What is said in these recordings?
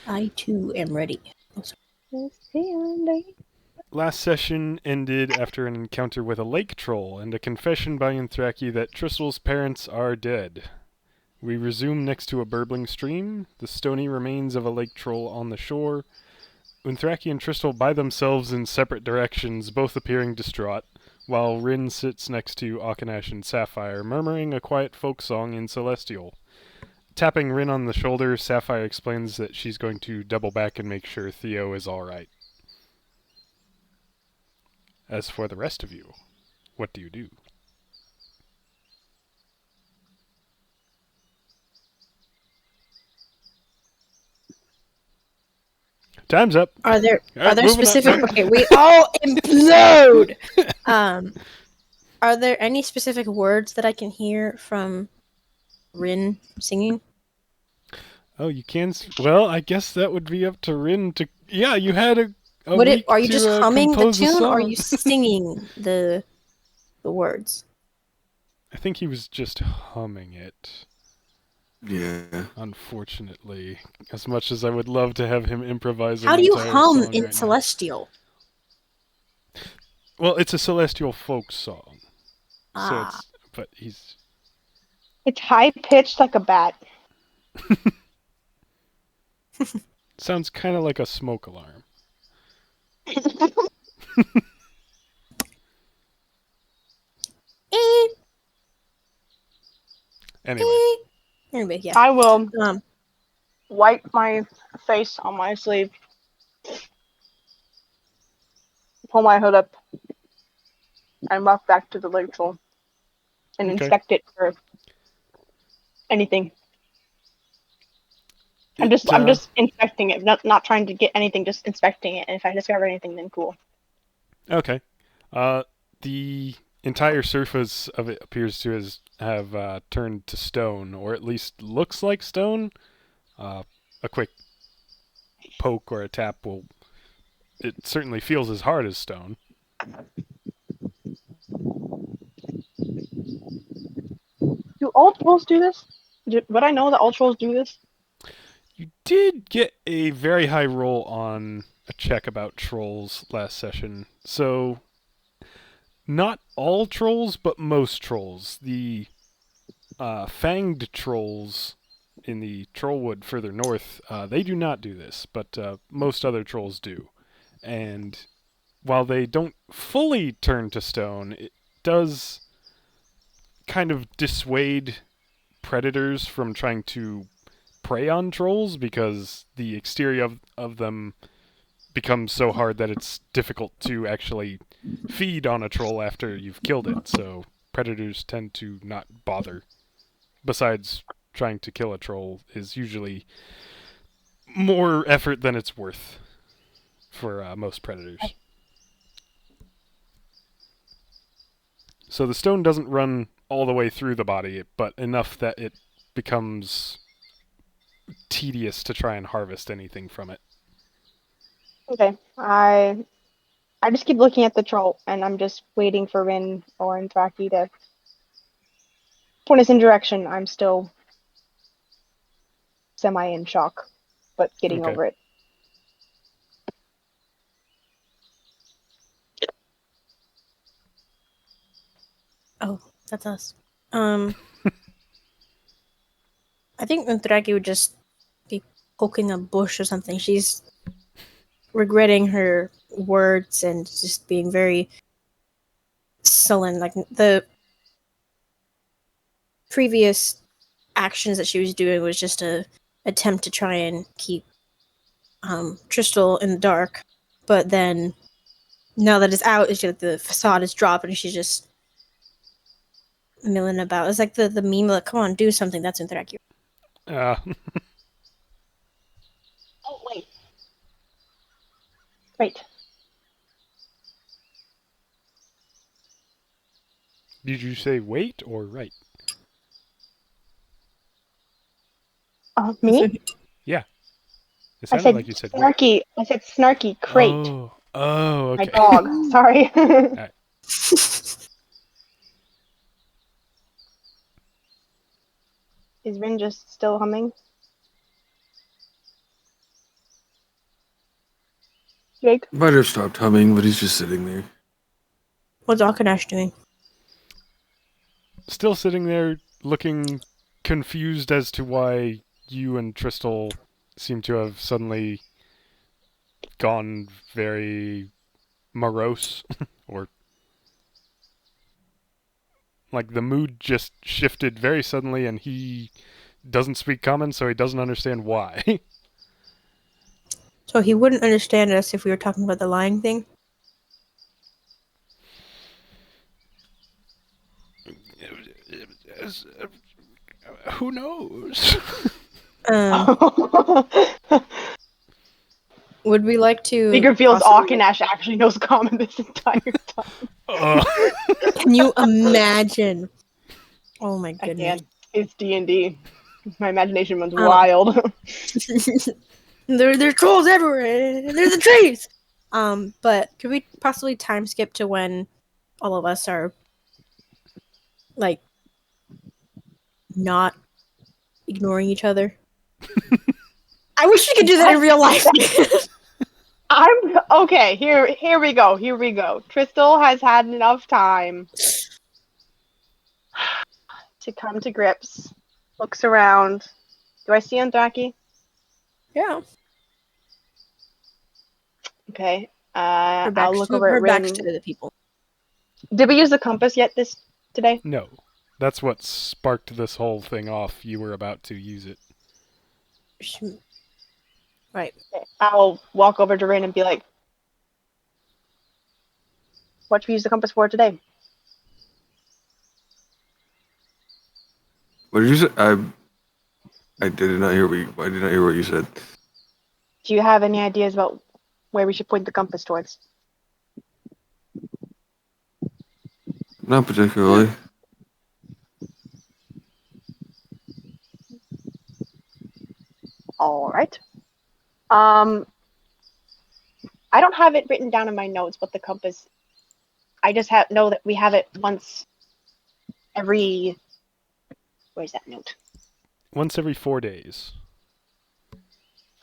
I too am ready. Last session ended after an encounter with a lake troll and a confession by Nthraki that Tristel's parents are dead. We resume next to a burbling stream, the stony remains of a lake troll on the shore, Nthraki and Tristel by themselves in separate directions, both appearing distraught, while Rin sits next to Akanash and Sapphire, murmuring a quiet folk song in Celestial. Tapping Rin on the shoulder, Sapphire explains that she's going to double back and make sure Theo is alright. As for the rest of you, what do you do? Time's up. Are there Moving specific? on. Okay, we all implode. Are there any specific words that I can hear from Rin singing? Oh, you can. Well, I guess that would be up to Rin to. Yeah, you had a Are you week just to humming the compose a tune, or are song. you singing the words? I think he was just humming it. Yeah. Unfortunately, as much as I would love to have him improvise How an do you entire hum song in right Celestial? now. Well, it's a celestial folk song, so it's. But he's. It's high pitched like a bat. Sounds kind of like a smoke alarm. Anyway, Yeah. I will wipe my face on my sleeve, pull my hood up, and walk back to the lake troll and Okay. inspect it for anything. I'm just inspecting it, not trying to get anything, just inspecting it. And if I discover anything, then cool. Okay. The entire surface of it appears to have turned to stone, or at least looks like stone. A quick poke or a tap will. It certainly feels as hard as stone. Do all trolls do this? Would I know that all trolls do this? You did get a very high roll on a check about trolls last session, so not all trolls, but most trolls. The fanged trolls in the Trollwood further north, they do not do this, but most other trolls do. And while they don't fully turn to stone, it does kind of dissuade predators from trying to prey on trolls because the exterior of them becomes so hard that it's difficult to actually feed on a troll after you've killed it. So predators tend to not bother. Besides, trying to kill a troll is usually more effort than it's worth for most predators. So the stone doesn't run all the way through the body, but enough that it becomes tedious to try and harvest anything from it. Okay, I just keep looking at the troll, and I'm just waiting for Rin or Nthraki to point us in direction. I'm still semi in shock, but getting over it. Oh, that's us. I think Nthraki would just be poking a bush or something. She's regretting her words and just being very sullen. Like the previous actions that she was doing was just a attempt to try and keep Tristel in the dark. But then now that it's out, it's like the facade is dropped and she's just milling about. It's like the meme, like, come on, do something. That's Nthraki. Oh, wait. Wait. Did you say wait or right? Me? Yeah. It I sounded said like you said snarky. wait. I said snarky crate. Oh, okay. My dog. Sorry. Right. Is Rin just still humming? Jake? Might have stopped humming, but he's just sitting there. What's Akanash doing? Still sitting there, looking confused as to why you and Tristal seem to have suddenly gone very morose, or like the mood just shifted very suddenly, and he doesn't speak common, so he doesn't understand why. So he wouldn't understand us if we were talking about the lying thing? Who knows? Would we like to... Bigger feels possibly- Akanash actually knows common this entire time. Can you imagine? Oh my I goodness. can't. It's D&D. My imagination runs Oh. wild. There's trolls everywhere. There's the trees. But could we possibly time skip to when all of us are like not ignoring each other? I wish we could do that in real life. I'm okay. Here we go. Here we go. Tristal has had enough time to come to grips. Looks around. Do I see Andraki? Yeah. Okay. Her I'll look over at her back's Rin. to the people. Did we use the compass yet today? No. That's what sparked this whole thing off. You were about to use it. Right. Okay. I'll walk over to Rin and be like, "What should we use the compass for today?" What did you say? I did not hear what you said. Do you have any ideas about where we should point the compass towards? Not particularly. All right. I don't have it written down in my notes, but the compass. I just know that we have it once every. Where's that note? Once every 4 days.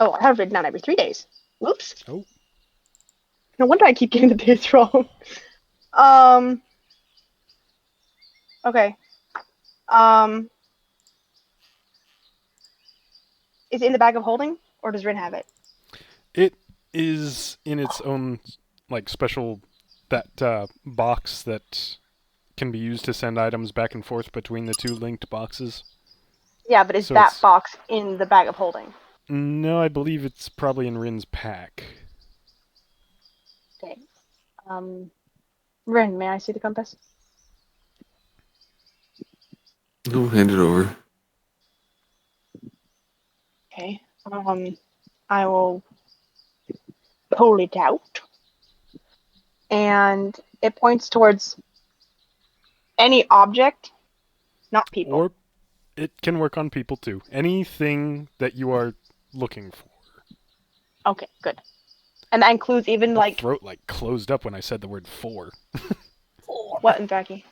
Oh, I have it written down every 3 days. Whoops. Oh. No wonder I keep getting the dates wrong. Okay. Is it in the bag of holding, or does Rin have it? It is in its own like special box that can be used to send items back and forth between the two linked boxes. Yeah, but is So that it's- box in the bag of holding? No, I believe it's probably in Rin's pack. Okay. Rin, may I see the compass? No, hand it over. Okay. I will pull it out, and it points towards any object, not people. Or it can work on people too. Anything that you are looking for. Okay, good. And that includes even My like throat closed up when I said the word for. what, in Jackie?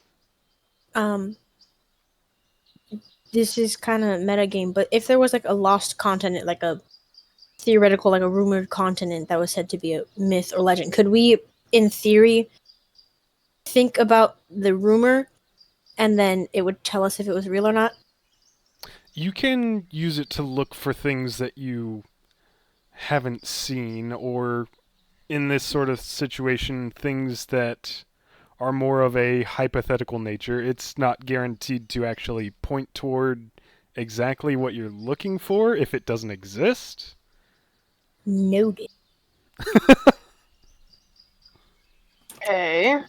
This is kind of metagame, but if there was like a lost continent, like a theoretical, like a rumored continent that was said to be a myth or legend, could we, in theory, think about the rumor and then it would tell us if it was real or not? You can use it to look for things that you haven't seen, or in this sort of situation, things that are more of a hypothetical nature. It's not guaranteed to actually point toward exactly what you're looking for if it doesn't exist. Noted. Okay.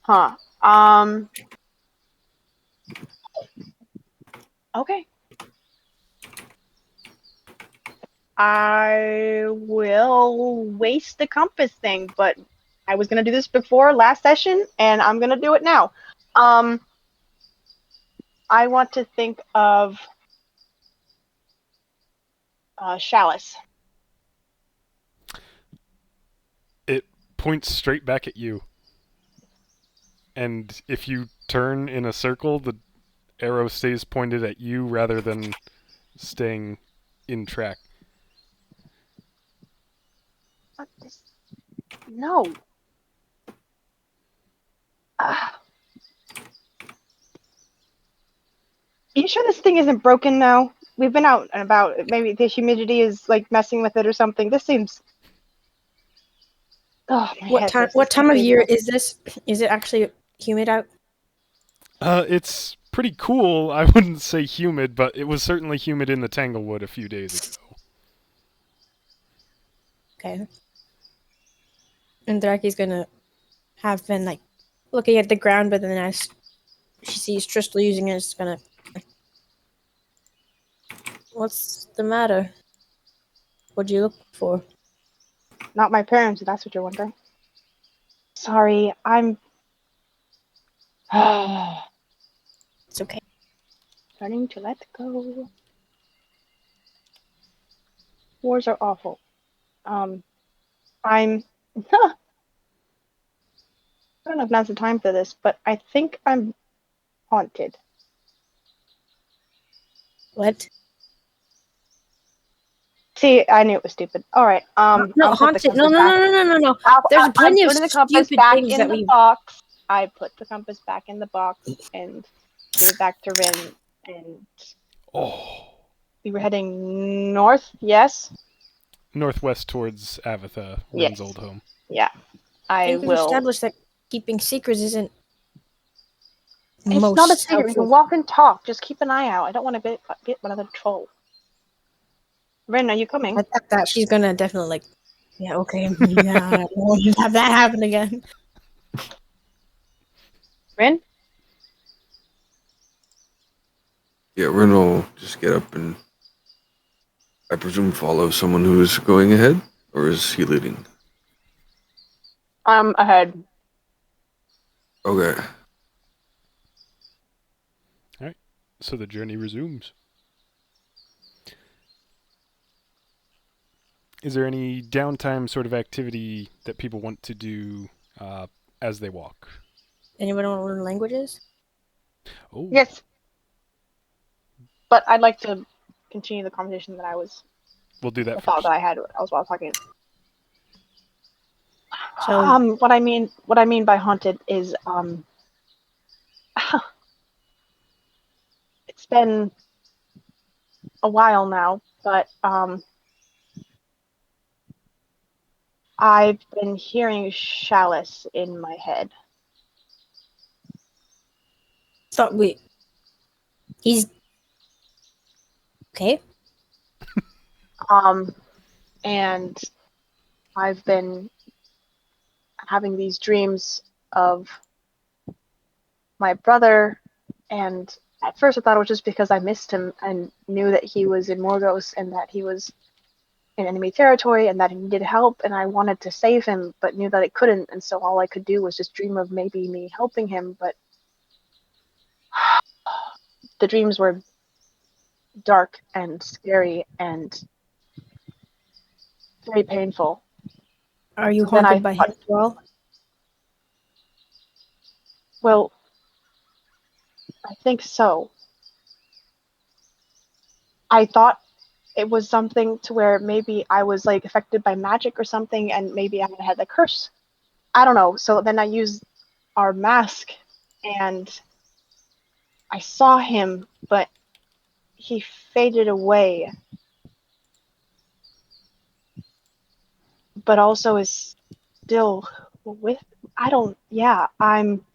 Huh. Okay. I will waste the compass thing, but I was gonna do this before last session, and I'm gonna do it now. I want to think of Chalice. It points straight back at you. And if you turn in a circle, the arrow stays pointed at you rather than staying in track. this. No. You sure this thing isn't broken now? We've been out and about. Maybe the humidity is like messing with it or something. This seems. Oh, my head hurts. What This time of can't be year real. is this? Is it actually humid out? It's pretty cool. I wouldn't say humid, but it was certainly humid in the Tanglewood a few days ago. Okay. And Draki's gonna have been like looking at the ground, but then as she sees Tristal using it, it's gonna. What's the matter? What'd you look for? Not my parents, if that's what you're wondering. Sorry, I'm. It's okay. Starting to let go. Wars are awful. I'm. I don't know if now's the time for this, but I think I'm haunted. What? See, I knew it was stupid. All right. No, I'll put the haunted. No, compass no, back. no, no, no, no, no. I'm There's plenty of putting the compass stupid back things in that the we. box. I put the compass back in the box and give it back to Rin. And Oh. we were heading north. Yes. Northwest towards Avatha, Yes. Rin's old home. Yeah. I I think we've will. established that keeping secrets isn't It's most not a secret. We helpful. can walk and talk. Just keep an eye out. I don't want to get another troll. Rin, are you coming? At that, she's gonna definitely like. Yeah. Okay. Yeah. I don't want to have that happen again. Rin? Yeah, Ren will just get up and, I presume, follow someone who is going ahead, or is he leading? I'm ahead. Okay. So the journey resumes. Is there any downtime sort of activity that people want to do as they walk? Anyone want to learn languages? Oh, Yes. But I'd like to continue the conversation that I was. we'll do The that thought first. that I had while talking. So What I mean by haunted is it's been a while now, but I've been hearing Chalice in my head. thought we. He's okay. And I've been having these dreams of my brother, and at first I thought it was just because I missed him and knew that he was in Morgos and that he was in enemy territory and that he needed help, and I wanted to save him but knew that I couldn't, and so all I could do was just dream of maybe me helping him, but the dreams were dark and scary and very painful. Are you So then haunted by him as well? well, I think so. I thought it was something to where maybe I was like affected by magic or something, and maybe I had the curse. I don't know. So then I used our mask, and I saw him, but he faded away. But also is still with. I don't. Yeah, I'm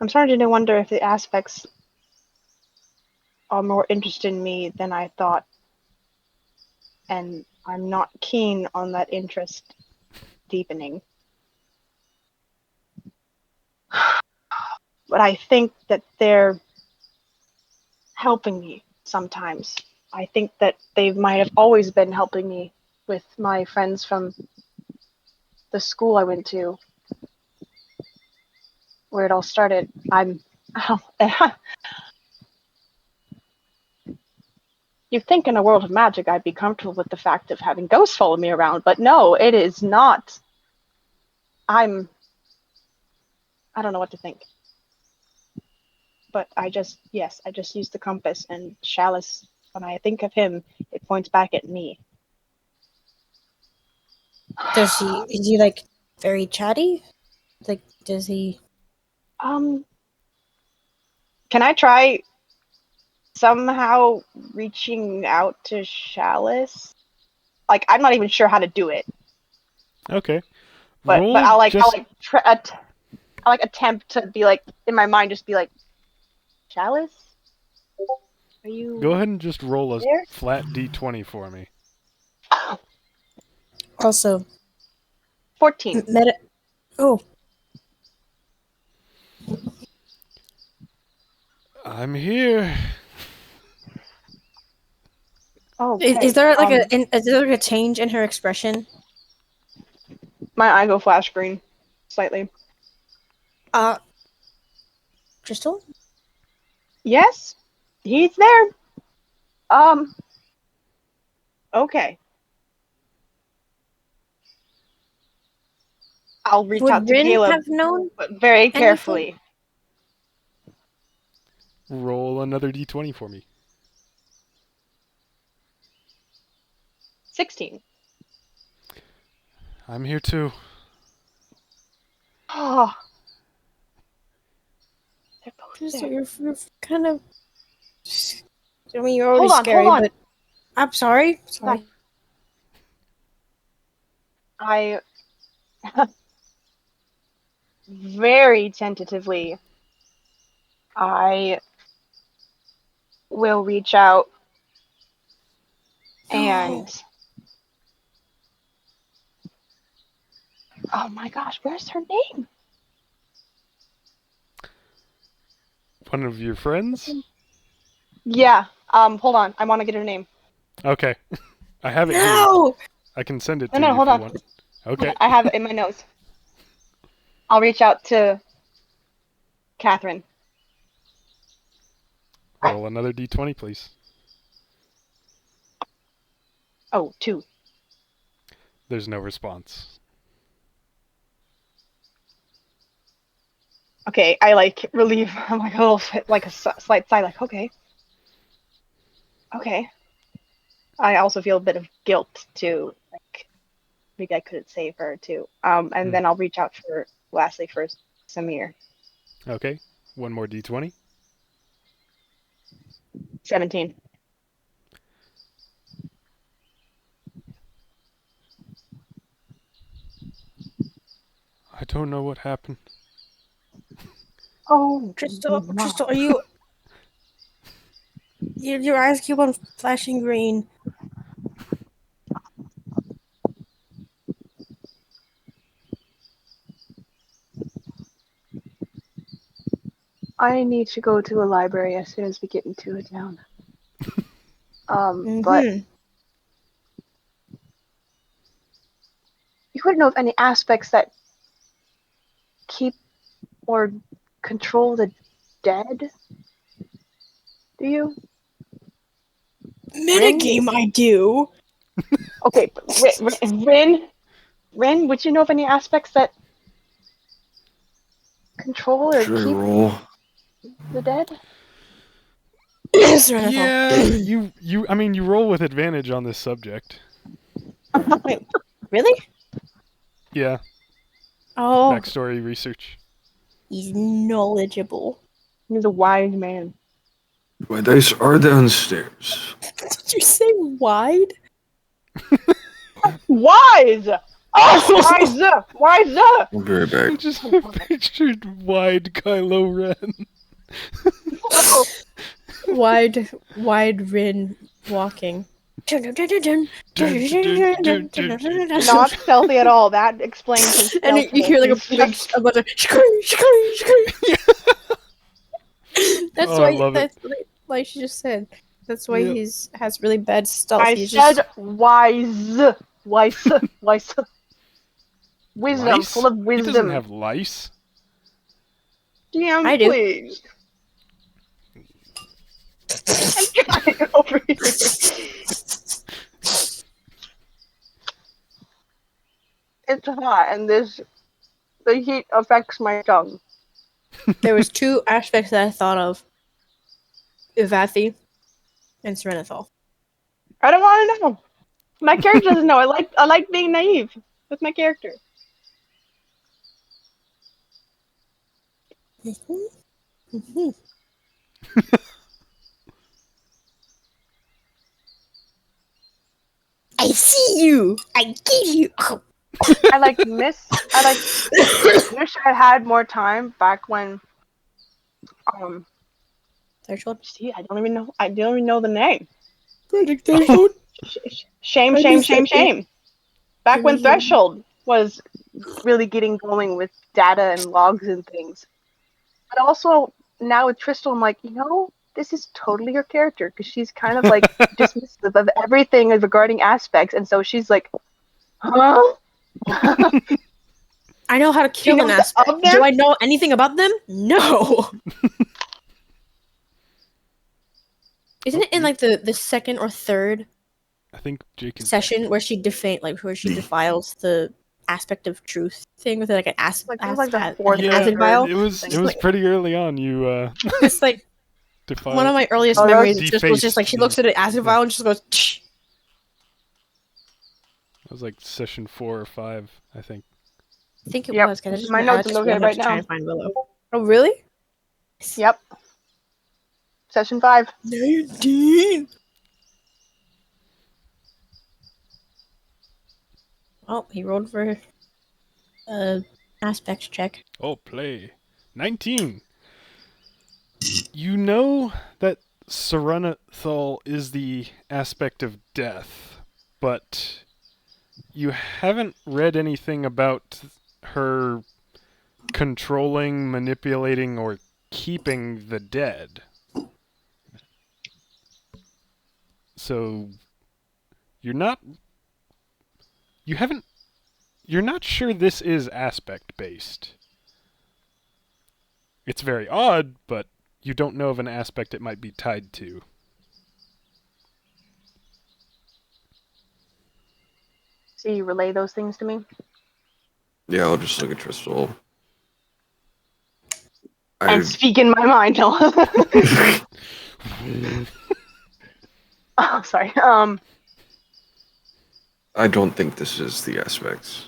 starting to wonder if the aspects are more interested in me than I thought, and I'm not keen on that interest deepening. But I think that they're helping me sometimes. I think that they might have always been helping me with my friends from the school I went to, where it all started. You'd think in a world of magic I'd be comfortable with the fact of having ghosts follow me around, but no, it is not. I don't know what to think. but I just used the compass, and Chalice, when I think of him, it points back at me. Is he like very chatty? Like, does he? Can I try somehow reaching out to Chalice? Like, I'm not even sure how to do it, Okay. but Roll I'll just attempt to be like, in my mind, just be like, Chalice, are you go ahead and just roll a there? flat d20 for me. Also, 14. meta. Oh, I'm here. Okay. is there like is there like a change in her expression? My eye go flash green, slightly. Crystal? Yes, he's there. Okay. I'll reach out Would to Rin Caleb, have known but very anything? carefully. Roll another d20 for me. 16. I'm here too. Oh, they're both Crystal, there. you're kind of. I mean, you're already Hold on, scary, hold on. but I'm sorry. Sorry. I very tentatively, I will reach out and. Oh my gosh, where's her name? One of your friends? Yeah. Hold on. I want to get her name. Okay. I have it here. No. I can send it No, to you hold if you on. want. Okay. I have it in my notes. I'll reach out to Catherine. Roll another d20, please. Oh, 2. There's no response. Okay, I like relieve. I'm like a little like a slight sigh, like okay. I also feel a bit of guilt too, like maybe I couldn't save her too. And then I'll reach out for lastly for Samir. Okay. One more d20. 17. I don't know what happened. Oh, Crystal, are you? Your eyes keep on flashing green. I need to go to a library as soon as we get into a town. But you wouldn't know of any aspects that keep or control the dead, do you? Metagame, I do. Okay, Rin, would you know of any aspects that control or Should I keep roll? the dead? Yeah, you roll with advantage on this subject. Wait, really? Yeah, Oh, backstory research. he's knowledgeable. He's a wise man. My dice are downstairs. Did you say wide? Wise! Oh, wiser! I'll be right I back. just pictured wide Kylo Ren. Wide Rin walking. Not stealthy at all. That explains his And you hear like a bunch of scream. That's Oh, I why. love it. That's like she just said. That's why Yep. he's has really bad stealth. I He's said just wise. Wisdom, Lice? full of He wisdom. doesn't have lice. DM, I do. please. I'm trying over here. It's hot, and the heat affects my tongue. there was two aspects that I thought of. Ivathi, and Serenithal. I don't want to know. My character doesn't know. I like being naive with my character. I see you. I get you. I wish I had more time back when. Threshold. See, I don't even know the name. Threshold. Shame. Back when Threshold was really getting going with data and logs and things. But also now with Tristol, I'm like, this is totally her character because she's kind of like dismissive of everything regarding aspects, and so she's like, huh? I know how to kill an knows aspect. of them? Do I know anything about them? No. Isn't it in like the second or third I think Jake is session where she defiles the aspect of truth thing with like an Like, it was like the acid fourth or acid third. vial? It was like- pretty early on. You It's like defiled. one of my earliest Oh, memories. really? Just was just like she looks at an acid vial and just goes. Tsh. That was like session 4 or 5, I think. I think it Yep. was because My notes are located right trying now. to find Willow. Oh really? Yep. Session 5. 19. Oh, he rolled for aspect check. Oh, play. 19. You know that Serenithal is the aspect of death, but you haven't read anything about her controlling, manipulating, or keeping the dead. So you're not sure this is aspect based. It's very odd, but you don't know of an aspect it might be tied to. So you relay those things to me? Yeah, I'll just look at Tristol. And speak in my mind. No. Oh, sorry. I don't think this is the aspects.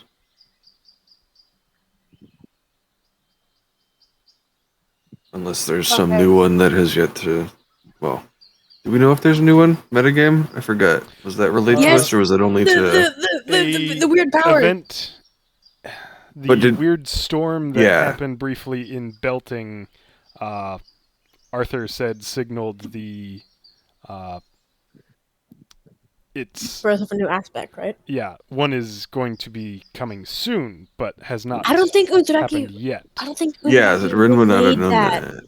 Unless there's some Okay. new one that has yet to. Well, do we know if there's a new one? Metagame? I forgot. Was that related to Yes. us, or was it only to. The weird power. Event, the But did- weird storm that Yeah. happened briefly in Belting, Arthur said signaled the. It's Birth of a new aspect, right? yeah, one is going to be coming soon, but has not. I don't think happened Udaraki. yet. I don't think. Yeah, Udaraki that Rin would not have relayed known that. that.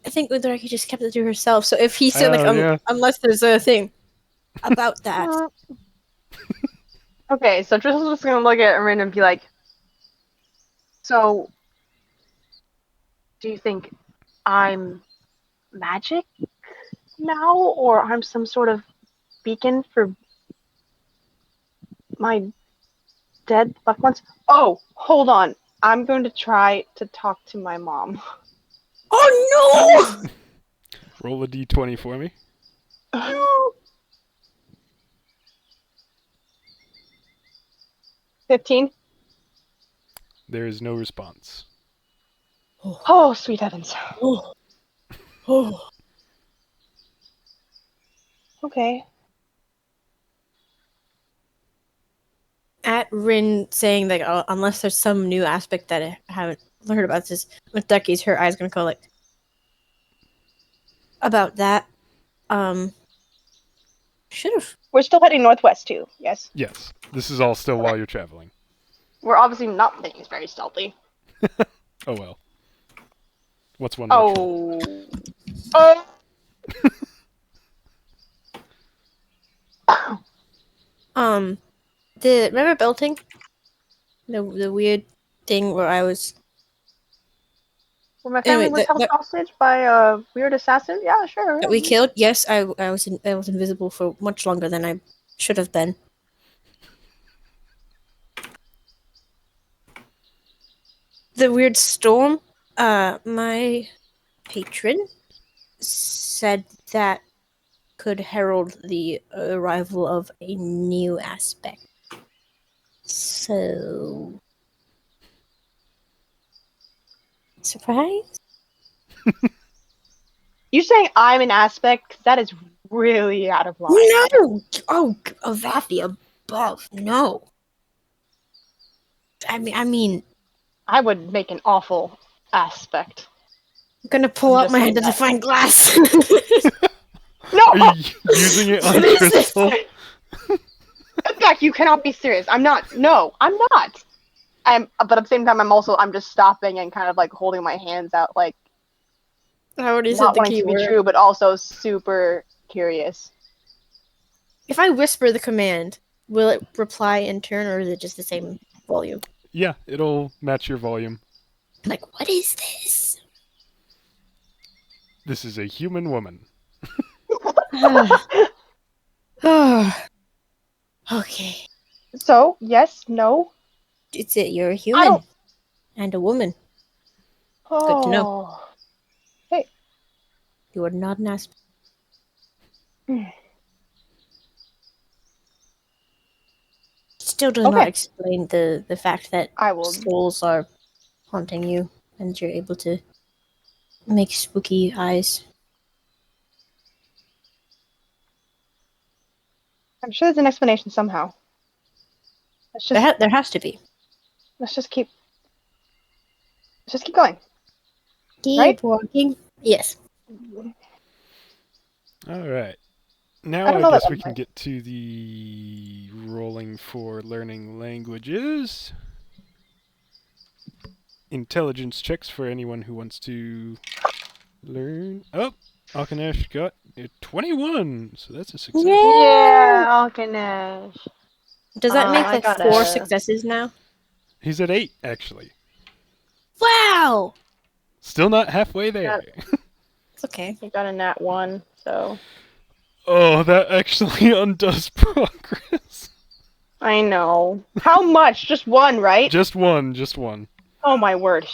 I think Udaraki just kept it to herself. So if he said like, Oh, yeah. unless there's a thing about that, Okay, so Tristan's just gonna look at Rin and be like, so, do you think I'm magic now, or I'm some sort of beacon for my dead loved ones? Oh, hold on. I'm going to try to talk to my mom. oh no! Roll a d20 for me. 15. There is no response. Oh, sweet heavens. Oh. Oh. Okay. At Rin saying like, oh, unless there's some new aspect that I haven't learned about this, with Ducky's her eyes gonna go like about that. Should have. We're still heading northwest too, yes? Yes, this is all still while you're traveling. We're obviously not being very stealthy. Oh well. What's one more troll? Remember Belting? The weird thing where I was. Where my family Anyway, was held hostage by a weird assassin? Yeah, sure. That we killed? Yes, I was invisible for much longer than I should have been. The weird storm. My patron said that could herald the arrival of a new aspect. So, surprise? You saying I'm an aspect? 'Cause that is really out of line. No! Oh, that the above. No. I mean, I would make an awful aspect. I'm gonna pull I'm out just my saying that. identifying glass. No! Are you using it on What is this? Crystal? In fact, you cannot be serious. I'm not. No, I'm not. But at the same time, I'm just stopping and kind of like holding my hands out, like I already said not the wanting to be keyword. true, but also super curious. If I whisper the command, will it reply in turn, or is it just the same volume? Yeah, it'll match your volume. Like, what is this? This is a human woman. Okay. So yes, no. It's it. You're a I human don't. and a woman. Oh. Good to know. You are not an aspect. Still does not Okay. explain the fact that I will. souls are haunting you and you're able to make spooky eyes. I'm sure there's an explanation somehow. There has to be. Let's just keep going. Keep Right? walking. Yes. Alright. I Now don't I know that guess we one, can but- get to the rolling for learning languages. Intelligence checks for anyone who wants to learn. Oh, Akanesh got a 21, so that's a success. Yeah, Alkanesh. Does that make I like got 4 a- successes now? He's at 8, actually. Wow! Still not halfway there. It's okay. You got a nat 1, so Oh, that actually undoes progress. I know. How much? Just one, right? Just one, just one. Oh my word.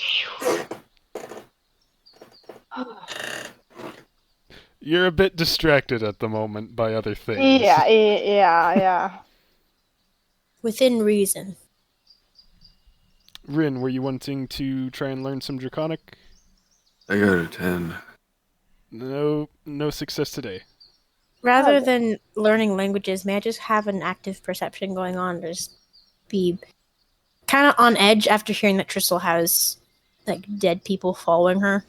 You're a bit distracted at the moment by other things. Yeah. Within reason. Rin, were you wanting to try and learn some Draconic? I got a 10. No success today. Rather Okay. than learning languages, may I just have an active perception going on? Just be kind of on edge after hearing that Trissel has like dead people following her.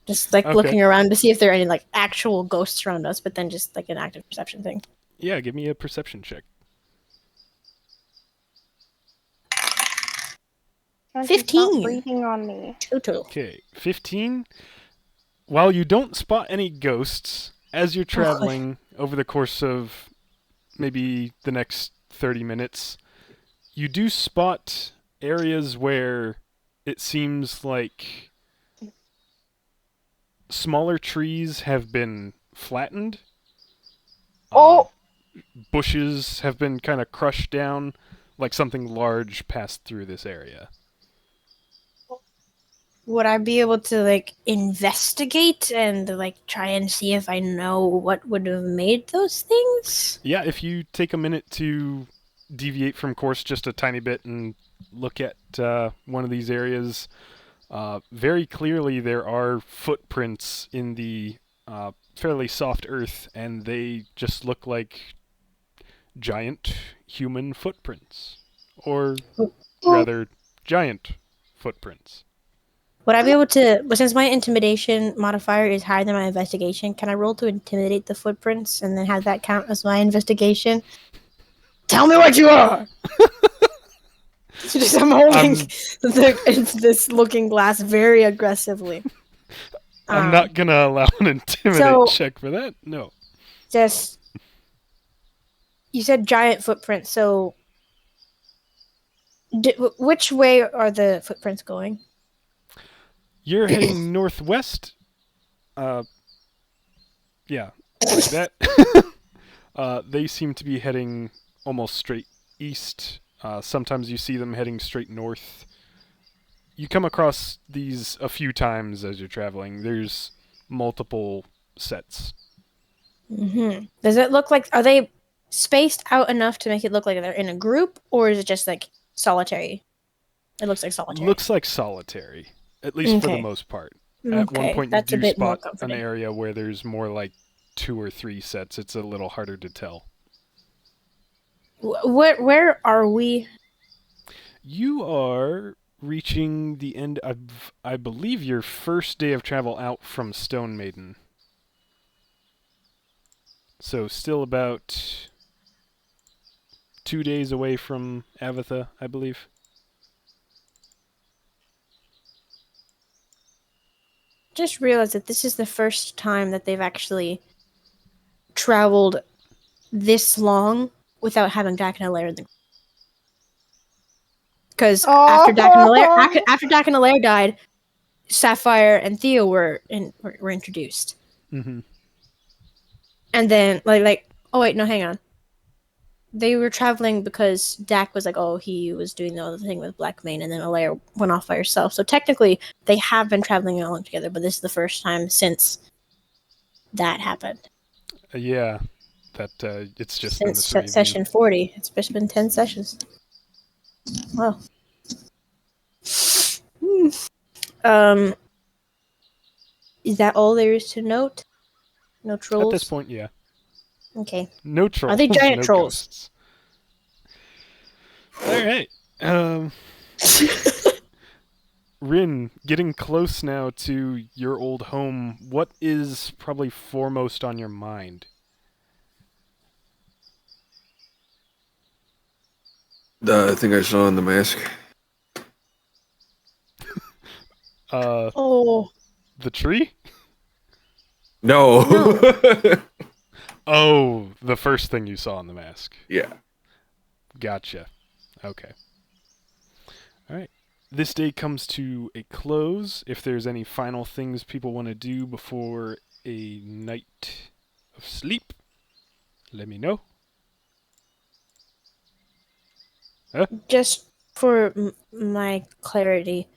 Just like Okay. looking around to see if there are any like actual ghosts around us, but then just like an active perception thing. Yeah, give me a perception check. 15. Stop breathing on me. Total. Okay, 15. While you don't spot any ghosts, as you're traveling over the course of maybe the next 30 minutes, you do spot areas where it seems like smaller trees have been flattened. Oh! Bushes have been kind of crushed down, like something large passed through this area. Would I be able to like investigate and like try and see if I know what would have made those things? Yeah, if you take a minute to deviate from course just a tiny bit and look at one of these areas, very clearly there are footprints in the fairly soft earth, and they just look like giant human footprints. Or rather, giant footprints. Would I be able to, but since my intimidation modifier is higher than my investigation, can I roll to intimidate the footprints and then have that count as my investigation? Tell me what you are! I'm holding this looking glass very aggressively. I'm not gonna allow an intimidate so- check for that. No. Just, you said giant footprints, so which way are the footprints going? You're heading northwest. Yeah, like that. They seem to be heading almost straight east. Sometimes you see them heading straight north. You come across these a few times as you're traveling. There's multiple sets. Mm-hmm. Does it look like, are they spaced out enough to make it look like they're in a group, or is it just like solitary? It looks like solitary. Looks like solitary, at least for the Okay. most part. At one Okay, point, you that's a do bit more spot an comforting. area where there's more like 2 or 3 sets. It's a little harder to tell. Where are we? You are reaching the end of, I believe, your first day of travel out from Stone Maiden. So still about 2 days away from Avatha, I believe. Just realized that this is the first time that they've actually traveled this long without having Dak and Alair in the group. Because after Dak and Alair died, Sapphire and Theo were introduced. Mm-hmm. And then oh wait, no, hang on. They were traveling because Dak was like, oh, he was doing the other thing with Blackmane, and then Alair went off by herself. So technically, they have been traveling along together, but this is the first time since that happened. Yeah, that it's just been the Since 3 of you. session 40. It's just been 10 sessions. Wow. Is that all there is to note? No trolls? At this point, yeah. Okay. No trolls. Are they giant no trolls? Ghosts. All right. Rin, getting close now to your old home, what is probably foremost on your mind? The thing I saw in the mask. Oh. The tree? No. Oh, the first thing you saw in the mask. Yeah. Gotcha. Okay. All right. This day comes to a close. If there's any final things people want to do before a night of sleep, let me know. Just for my clarity,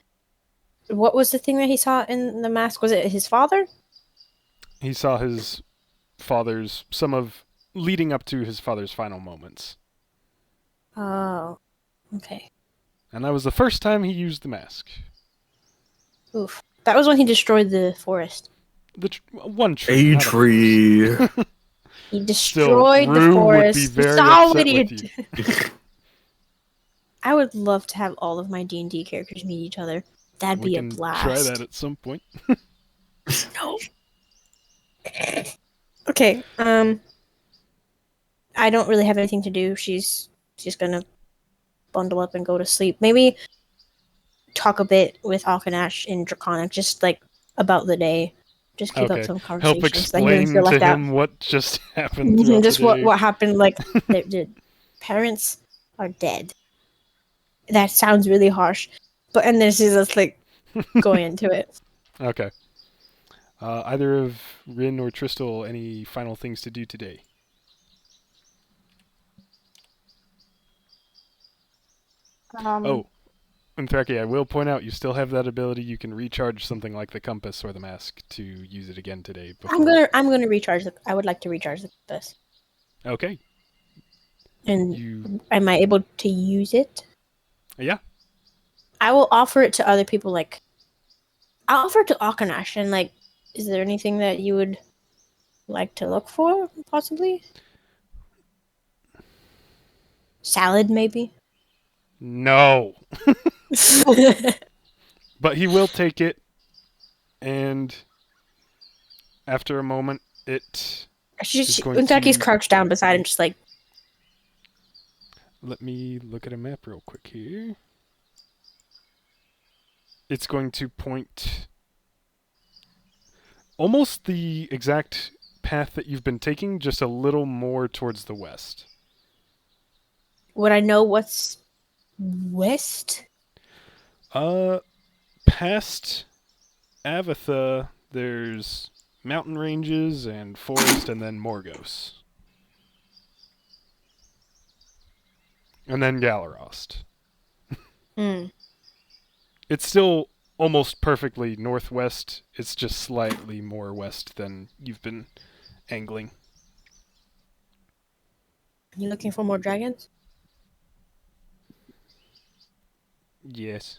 what was the thing that he saw in the mask? Was it his father? He saw his father's, some of, leading up to his father's final moments. Oh. Okay. And that was the first time he used the mask. Oof. That was when he destroyed the forest. One tree. A not tree. He destroyed the Rue forest. would be very Solved upset it. with you. I would love to have all of my D&D characters meet each other. That'd We be a can blast. try that at some point. No. Okay. I don't really have anything to do. She's just gonna bundle up and go to sleep. Maybe talk a bit with Alkanash in Draconic, just like about the day. Just keep up some conversations. Help explain to him what just happened throughout just the day. what happened. Like the parents are dead. That sounds really harsh, but and then she's just like going into it. Okay. Either of Rin or Tristal, any final things to do today? Oh, and Thraki, I will point out you still have that ability. You can recharge something like the compass or the mask to use it again today. I'm gonna recharge I would like to recharge the compass. Okay. And am I able to use it? Yeah. I will offer it to other people. Like, I'll offer it to Akanash. And like, is there anything that you would like to look for? Possibly salad, maybe. No. But he will take it, and after a moment, Untaki's crouched down beside him, just like. Let me look at a map real quick here. It's going to point almost the exact path that you've been taking, just a little more towards the west. Would I know what's west? Past Avatha, there's mountain ranges and forest, and then Morgos. And then Galarost. Hmm. It's still almost perfectly northwest. It's just slightly more west than you've been angling. You looking for more dragons? Yes.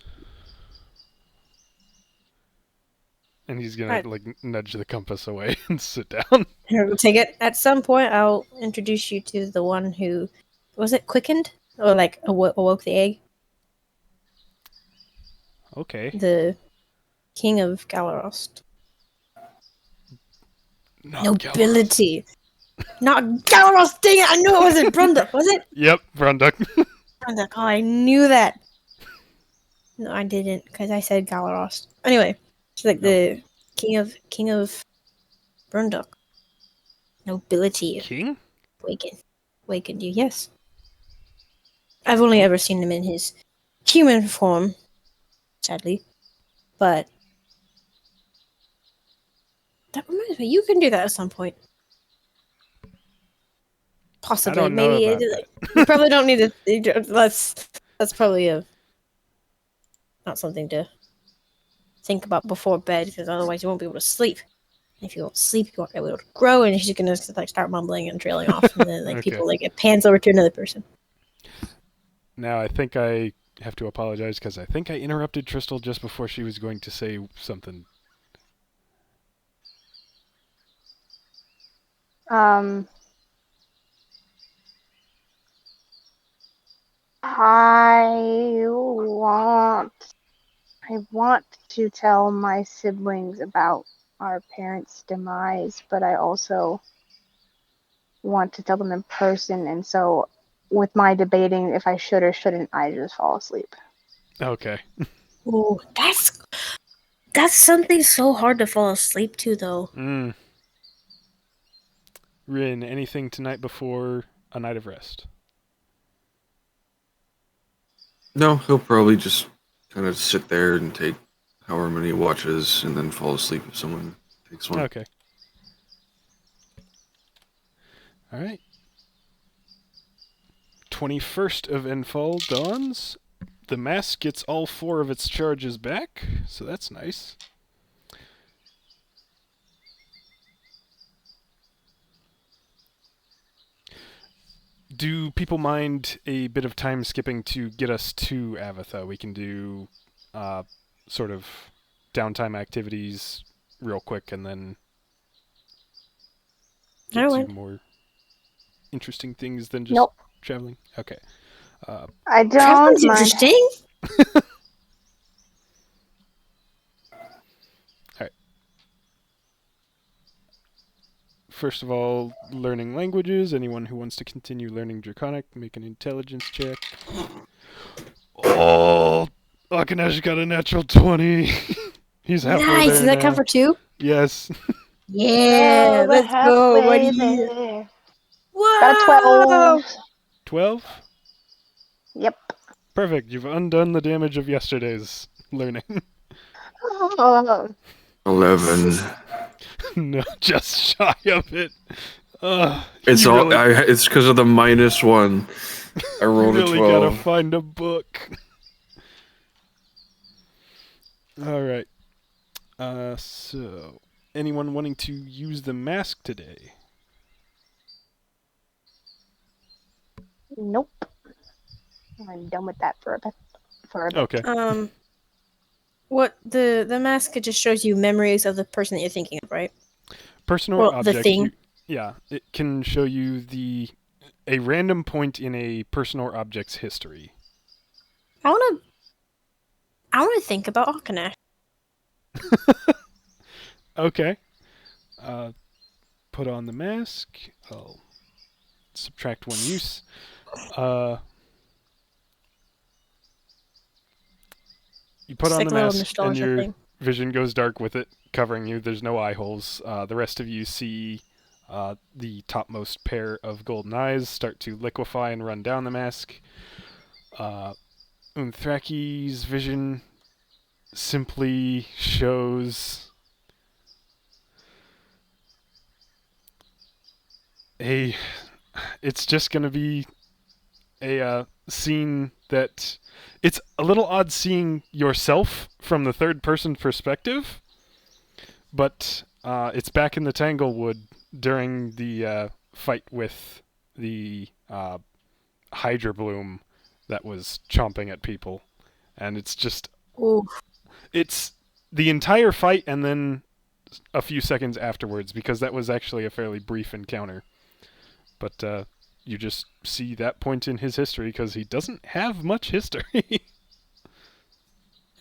And he's gonna Alright. like nudge the compass away and sit down. Here, we'll take it. At some point, I'll introduce you to the one who was it quickened or like awoke the egg. Okay. The king of Galarost. Not Nobility. Not Galarost. Dang it! I knew it wasn't Brunda. Was it? Yep, Brunduk. Brunda. Oh, I knew that. No, I didn't because I said Galarost. Anyway, it's like the king of Brunduk. Nobility. King? Wakened you. Yes. I've only ever seen him in his human form, sadly. But that reminds me, you can do that at some point. Possibly, I don't know maybe about you probably don't need to. That's probably not something to think about before bed because otherwise you won't be able to sleep. And if you won't sleep, you won't be able to grow, and she's gonna like start mumbling and trailing off, and then like Okay. people like it pans over to another person. Now I think I have to apologize because I think I interrupted Trystal just before she was going to say something. I want to tell my siblings about our parents' demise, but I also want to tell them in person, and so with my debating if I should or shouldn't, I just fall asleep. Okay. Ooh, that's something so hard to fall asleep to, though. Rin, anything tonight before a night of rest? No, he'll probably just kind of sit there and take however many watches and then fall asleep if someone takes one. Okay. All right. 21st of Enfall dawns. The mask gets all 4 of its charges back, so that's nice. Do people mind a bit of time skipping to get us to Avatha? We can do sort of downtime activities real quick and then get to more interesting things than just traveling. Okay. I don't Traveling's mind. interesting. First of all, learning languages. Anyone who wants to continue learning Draconic, make an intelligence check. Oh, Akanesh got a natural 20. He's halfway Nice. there Does that now. cover 2? Yes. Yeah, let's go, buddy. There. Whoa! Got a 12. 12? Yep. Perfect. You've undone the damage of yesterday's learning. Oh, 11. No, just shy of it. It's you all. really, It's because of the -1. I rolled really a 12. gotta find a book. All right. So, anyone wanting to use the mask today? nope. I'm done with that for a bit. Okay. What the mask, it just shows you memories of the person that you're thinking of, right? Person or Well, object. the thing. Yeah, it can show you a random point in a person or object's history. I wanna think about Akanesh. Okay. Put on the mask. I'll subtract 1 use. You put It's on like the a little mask, and nostalgia your thing. vision goes dark with it covering you. There's no eye holes. The rest of you see the topmost pair of golden eyes start to liquefy and run down the mask. Unthraki's vision simply shows it's just going to be a scene that it's a little odd seeing yourself from the third person perspective, but it's back in the Tanglewood during the fight with the Hydra Bloom that was chomping at people, and it's just Ooh. it's the entire fight and then a few seconds afterwards, because that was actually a fairly brief encounter. But you just see that point in his history because he doesn't have much history.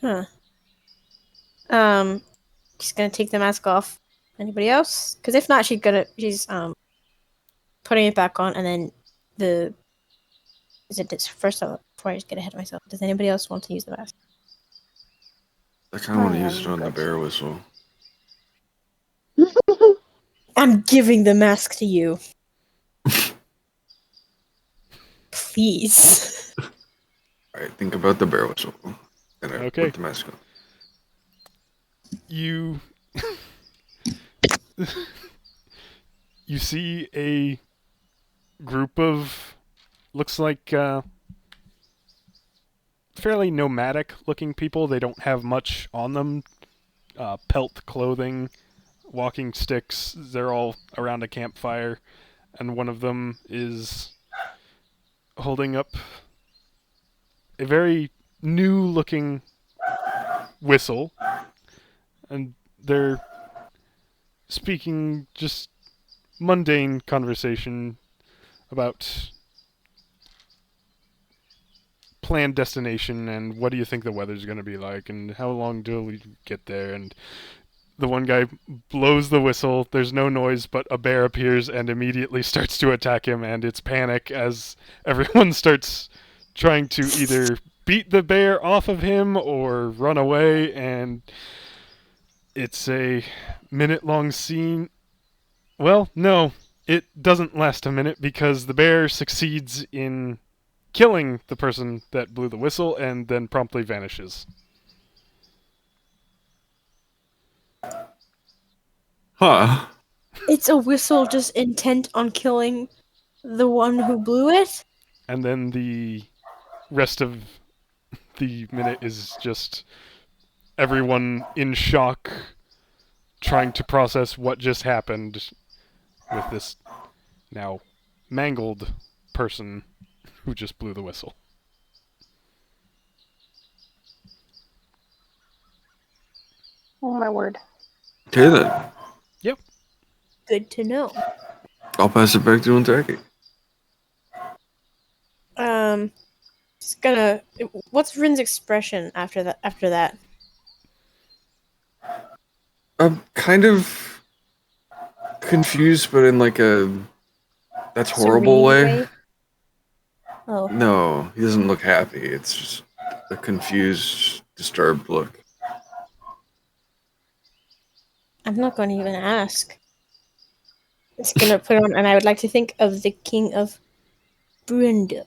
Huh. She's gonna take the mask off. Anybody else? Because if not, she's putting it back on, and then first of all, before I just get ahead of myself, does anybody else want to use the mask? I kind of want to use it I'm on the good. bear whistle. I'm giving the mask to you. Please. All right, think about the bear whistle. And I Okay. put the mask on. You you see a group of looks like fairly nomadic looking people. They don't have much on them. Pelt clothing, walking sticks. They're all around a campfire, and one of them is holding up a very new looking whistle, and they're speaking just mundane conversation about planned destination and what do you think the weather's going to be like and how long till we get there. And the one guy blows the whistle, there's no noise, but a bear appears and immediately starts to attack him, and it's panic as everyone starts trying to either beat the bear off of him or run away. And it's a minute-long scene. Well, no, it doesn't last a minute because the bear succeeds in killing the person that blew the whistle and then promptly vanishes. Huh. It's a whistle just intent on killing the one who blew it? And then the rest of the minute is just everyone in shock trying to process what just happened with this now mangled person who just blew the whistle. Oh my word. Okay then. Good to know. I'll pass it back to Untaki. Just gonna. What's Rin's expression after that? I'm kind of confused, but in like a that's horrible Serene way. Oh, No, he doesn't look happy. It's just a confused, disturbed look. I'm not going to even ask. It's gonna put on, and I would like to think of the King of Brunda.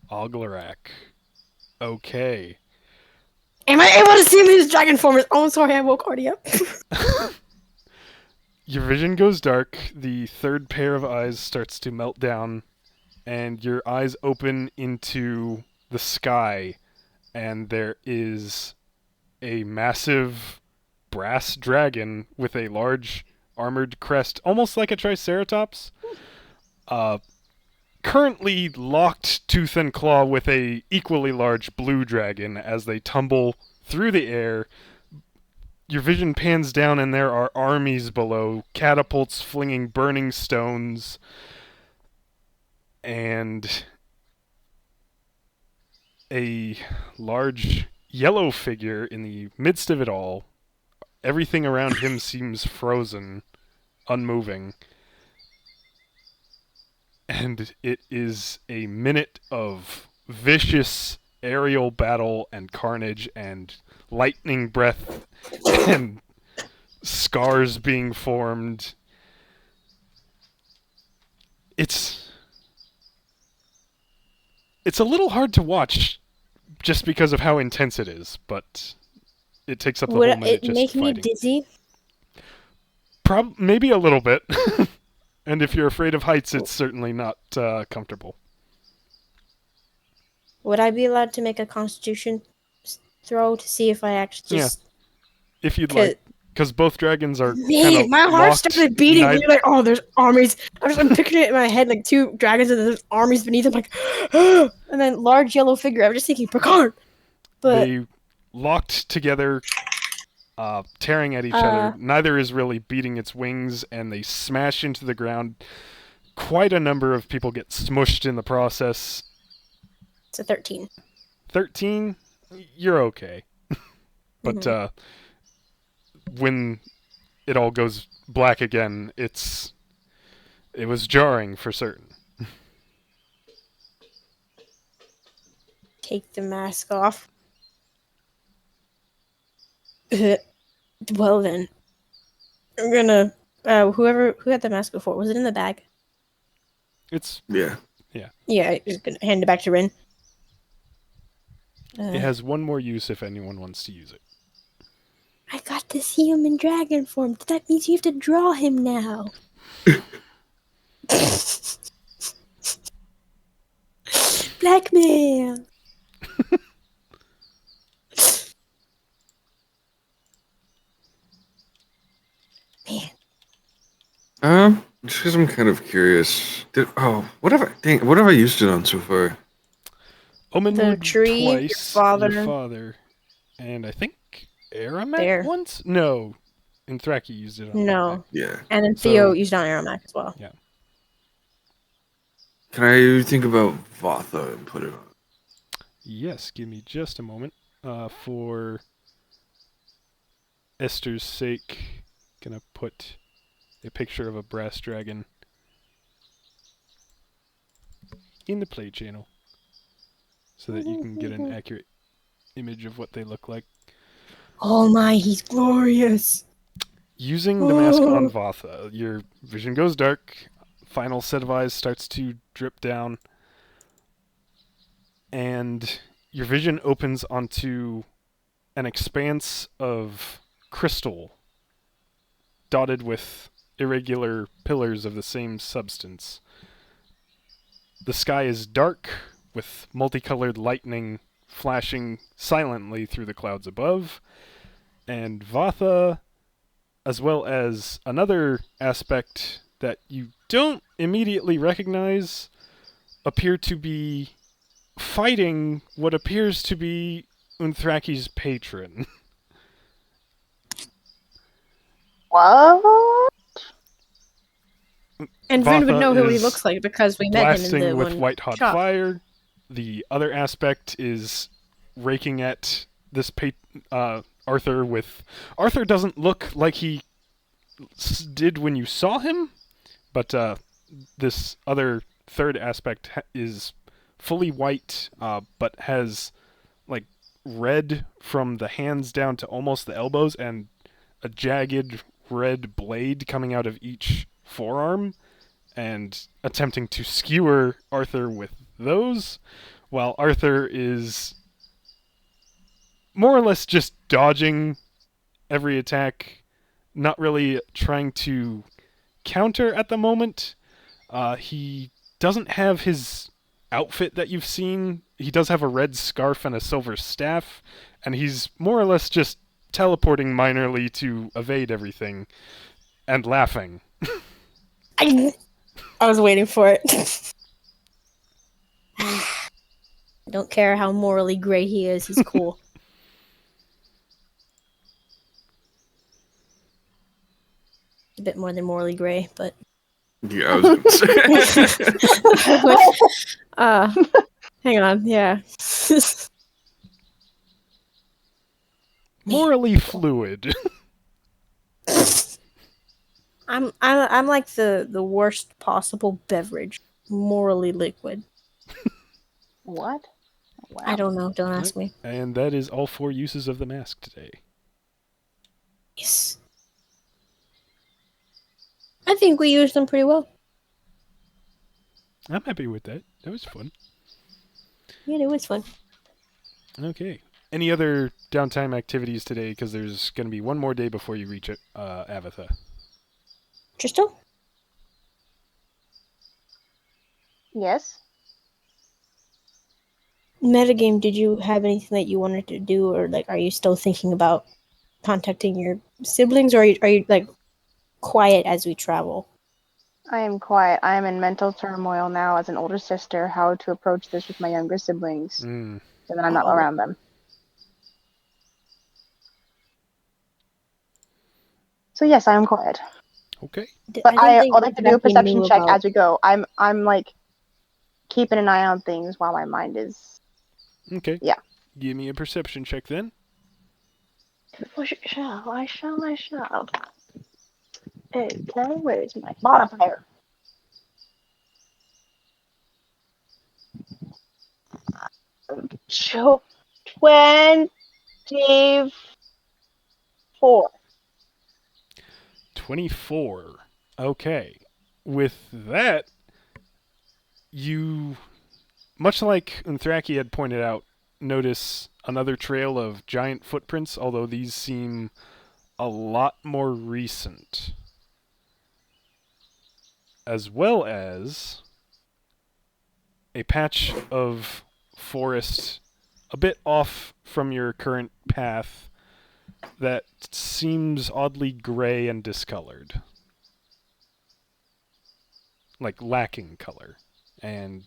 Oglarak. Okay. Am I able to see him in his dragon form? Oh, sorry, I woke Artie up. Your vision goes dark, the third pair of eyes starts to melt down, and your eyes open into the sky, and there is a massive brass dragon with a large armored crest, almost like a triceratops, currently locked tooth and claw with a equally large blue dragon as they tumble through the air. Your vision pans down and there are armies below, catapults flinging burning stones, and a large yellow figure in the midst of it all. Everything around him seems frozen, unmoving. And it is a minute of vicious aerial battle and carnage and lightning breath and scars being formed. It's a little hard to watch just because of how intense it is, but it takes up the whole Would minute it just make me fighting. dizzy? Maybe a little bit. And if you're afraid of heights, it's certainly not comfortable. Would I be allowed to make a Constitution throw to see if I actually Yeah. just? If you'd 'Cause- like, because both dragons are kind Man, of my heart locked. started beating. neith- You're like, oh, there's armies. I'm picturing it in my head, like 2 dragons and there's armies beneath them, like, and then large yellow figure. I'm just thinking, Picard. But They locked together, tearing at each Uh. other. Neither is really beating its wings, and they smash into the ground. Quite a number of people get smushed in the process. it's a 13. 13, you're okay. But when it all goes black again, it was jarring for certain. Take the mask off. Well then, I'm gonna. Who had the mask before? Was it in the bag? It's Yeah. Yeah, I'm just gonna hand it back to Rin. it has one more use if anyone wants to use it. I got to see him in dragon form. That means you have to draw him now. Blackmail. Man, Just because I'm kind of curious. What have I used it on so far? Omenwood tree, your twice, father. And I think Aramet Bear. once? No. Inthraki used it on No. one Yeah. And then So- Theo used on Aromac as well. Can I think about Vatha and put it on? Yes, give me just a moment. For Esther's sake, gonna put a picture of a brass dragon in the play channel so that you can get an accurate image of what they look like. Oh my, he's glorious. Using the mask on Vatha, your vision goes dark, final set of eyes starts to drip down, and your vision opens onto an expanse of crystal dotted with irregular pillars of the same substance. The sky is dark, with multicolored lightning flashing silently through the clouds above, and Vatha, as well as another aspect that you don't immediately recognize, appear to be fighting what appears to be Unthraki's patron. What? And Vin would Vatha know who he is looks like because we met him in blasting the with one white hot shop. fire. The other aspect is raking at this Arthur with... Arthur doesn't look like he did when you saw him, but this other third aspect is fully white, but has like red from the hands down to almost the elbows, and a jagged red blade coming out of each forearm, and attempting to skewer Arthur with those, while Arthur is more or less just dodging every attack, not really trying to counter at the moment. He doesn't have his outfit that you've seen. He does have a red scarf and a silver staff, and he's more or less just teleporting minorly to evade everything and laughing. I was waiting for it. I don't care how morally gray he is, he's cool. A bit more than morally gray, but Yeah, I was gonna say. hang on, yeah. Morally fluid. I'm like the worst possible beverage, morally liquid. What? Wow. I don't know. Don't ask me. And that is all 4 uses of the mask today. Yes. I think we used them pretty well. I'm happy with that. That was fun. Yeah, it was fun. Okay. Any other downtime activities today? Because there's going to be one more day before you reach it, Avatha. Tristan? Yes. metagame, did you have anything that you wanted to do, or like, are you still thinking about contacting your siblings, or are you like quiet as we travel? I am quiet. I am in mental turmoil now as an older sister, how to approach this with my younger siblings, Mm. so that I'm not Oh. around them. So yes, I am quiet. Okay. But I don't I think would like to do a Becky perception knew check about. as we go. I'm like keeping an eye on things while my mind is. Okay. Yeah. Give me a perception check then. I shall. Okay, where's my modifier? So 24. 24. Okay. With that, you, much like Unthraki had pointed out, notice another trail of giant footprints, although these seem a lot more recent. As well as a patch of forest a bit off from your current path that seems oddly gray and discolored. Like lacking color. And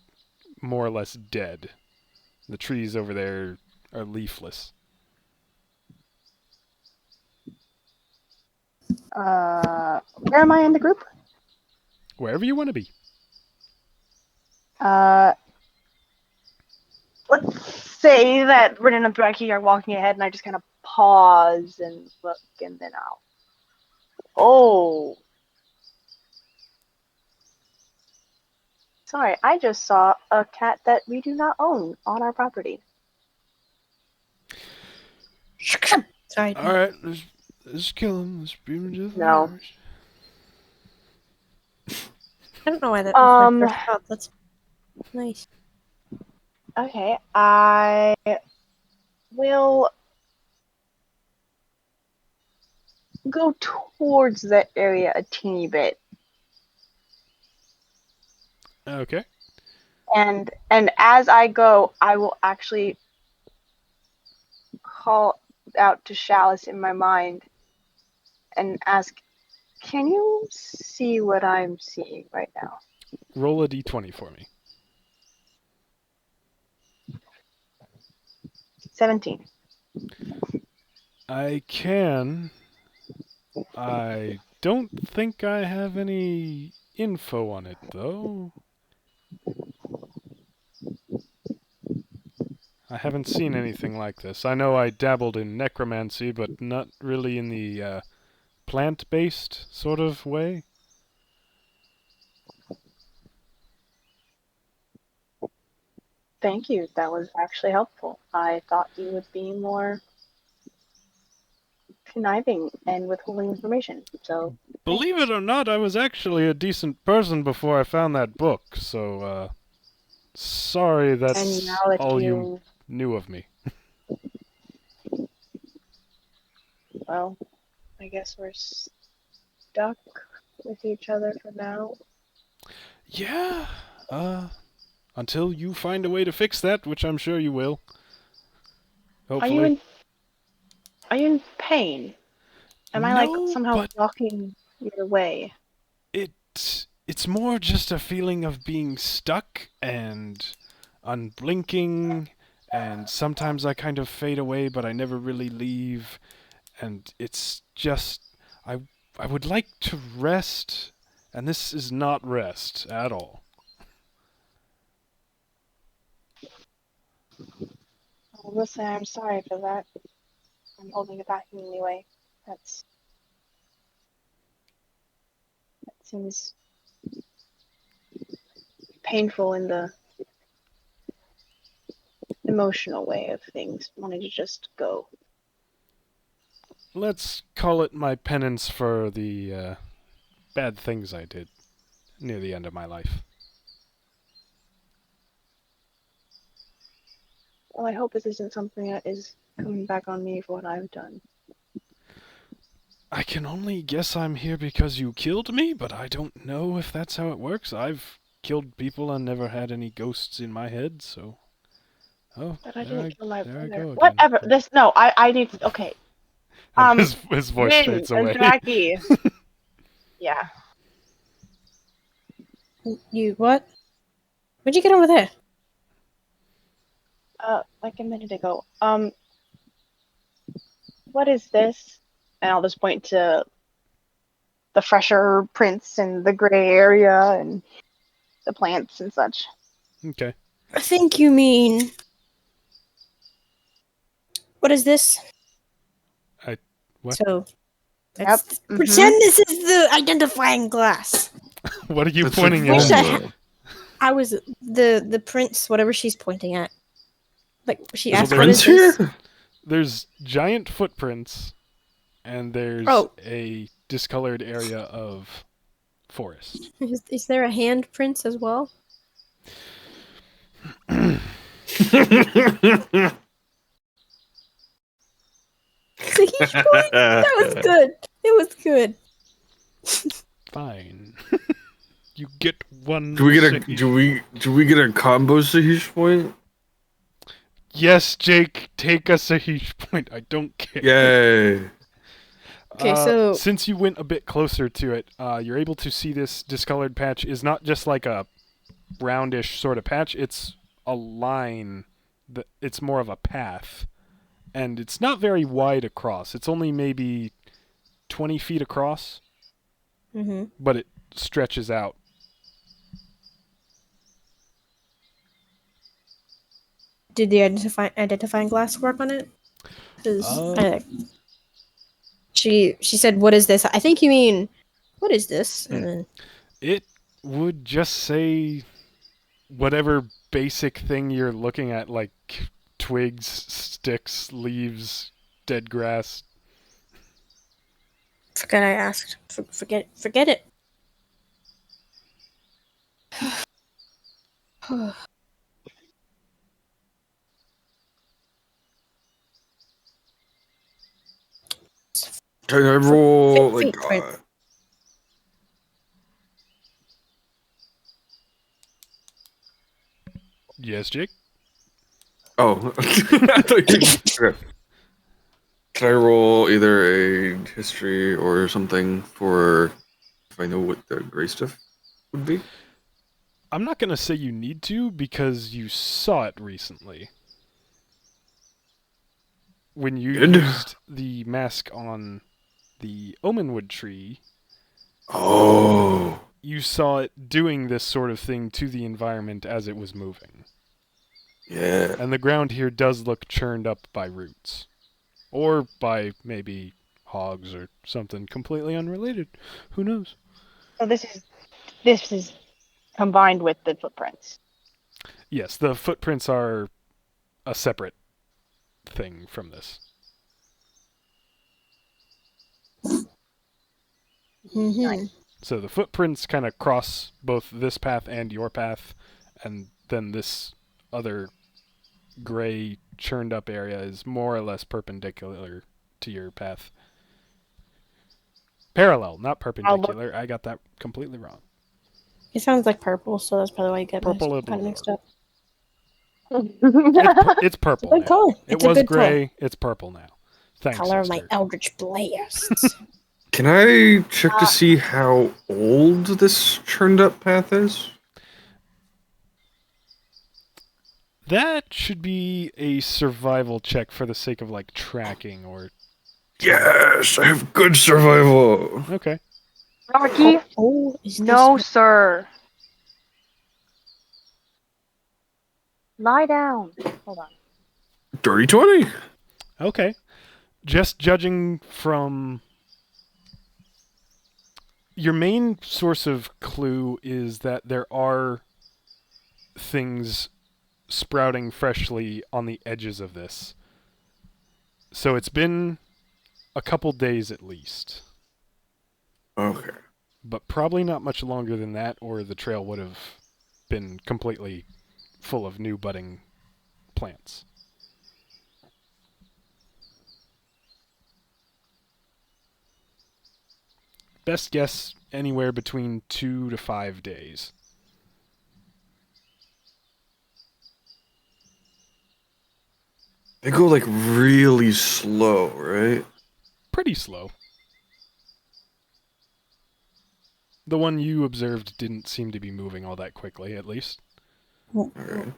more or less dead. The trees over there are leafless. Where am I in the group? Wherever you want to be. Let's say that Renan and Thraki are walking ahead, and I just kind of pause and look, and then I'll. Oh. Sorry, I just saw a cat that we do not own on our property. Sorry. Alright, let's kill him. Let's bring him to the No. flowers. I don't know why that was my first thought. That's nice. Okay, I will go towards that area a teeny bit. Okay. And as I go, I will actually call out to Chalice in my mind and ask, can you see what I'm seeing right now? Roll a d20 for me. 17. I can. I don't think I have any info on it, though. I haven't seen anything like this. I know I dabbled in necromancy, but not really in the plant-based sort of way. Thank you. That was actually helpful. I thought you would be more conniving and withholding information. So, Believe it or not, I was actually a decent person before I found that book, so, sorry and that's now that all you knew of me. well, I guess we're stuck with each other for now. Yeah, until you find a way to fix that, which I'm sure you will. Hopefully. Are you in pain? Am I like No, somehow but blocking your way? it's more just a feeling of being stuck and unblinking, and sometimes I kind of fade away, but I never really leave, and it's just I I would like to rest, and this is not rest at all. I will say I'm sorry for that. I'm holding it back in any way. That seems painful in the emotional way of things. Wanting to just go. Let's call it my penance for the bad things I did near the end of my life. Well, I hope this isn't something that is coming back on me for what I've done. I can only guess I'm here because you killed me, but I don't know if that's how it works. I've killed people and never had any ghosts in my head, so Oh, But I there didn't kill my there I brother. go again. Whatever. This no. I need to. Okay. And his voice Min fades and away. Jackie. Yeah. You what? Where'd you get over there? Like a minute ago. What is this? And I'll just point to the fresher prints and the gray area and the plants and such. Okay. I think you mean. What is this? What? So, Yep. let's pretend this is the identifying glass. What are you That's pointing like at? foam, though. I was the prints, whatever she's pointing at. Like she There's asked, "What is prints this?" here? There's giant footprints, and there's Oh. a discolored area of forest. Is there a handprints as well? See, that was good. It was good. Fine. You get one. Do we get a Sahish. do we get a combo Sahish point? Yes, Jake, take a Sahish point. I don't care. Yay! Okay, so since you went a bit closer to it, you're able to see this discolored patch is not just like a roundish sort of patch. It's a line. It's more of a path, and it's not very wide across. It's only maybe 20 feet across, but it stretches out. did the identifying glass work on it? Because she said, "What is this?" I think you mean, "What is this?" And then It would just say whatever basic thing you're looking at, like twigs, sticks, leaves, dead grass. forget I asked. Forget it. Can I roll like? Footprint. Yes, Jake? Oh, I thought you. Okay. Can I roll either a history or something for if I know what the gray stuff would be? I'm not going to say you need to because you saw it recently. When you Good. used the mask on the Omenwood tree, Oh, you saw it doing this sort of thing to the environment as it was moving. yeah. And the ground here does look churned up by roots. Or by maybe hogs or something completely unrelated. Who knows? So this is combined with the footprints. Yes, the footprints are a separate thing from this. Mm-hmm. So the footprints kind of cross both this path and your path, and then this other gray churned up area is more or less perpendicular to your path. Parallel, not perpendicular. I got that completely wrong. It sounds like purple, so that's probably why you get Purple kind of mixed up. It's purple Good now. call. It It's a was good gray. It's purple now. Thanks, Color of my sister. eldritch blasts. Can I check to see how old this churned up path is? That should be a survival check for the sake of like tracking or. Yes, I have good survival. Okay. Rocky? Oh, is this No, sir. Lie down. Hold on. Dirty 20. Okay. Just judging from. Your main source of clue is that there are things sprouting freshly on the edges of this. So it's been a couple days at least. Okay. But probably not much longer than that, or the trail would have been completely full of new budding plants. Best guess, anywhere between 2 to 5 days. They go like really slow, right? Pretty slow. The one you observed didn't seem to be moving all that quickly, at least. Alright.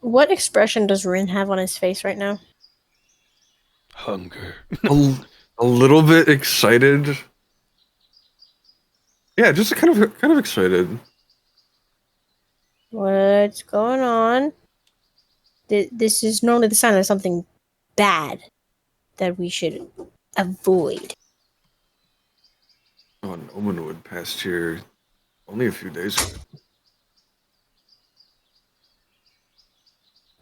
What expression does Rin have on his face right now? Hunger. A little bit excited. Yeah, just kind of excited. What's going on? This is normally the sign of something bad that we should avoid. Oh, an Omenwood passed here only a few days ago.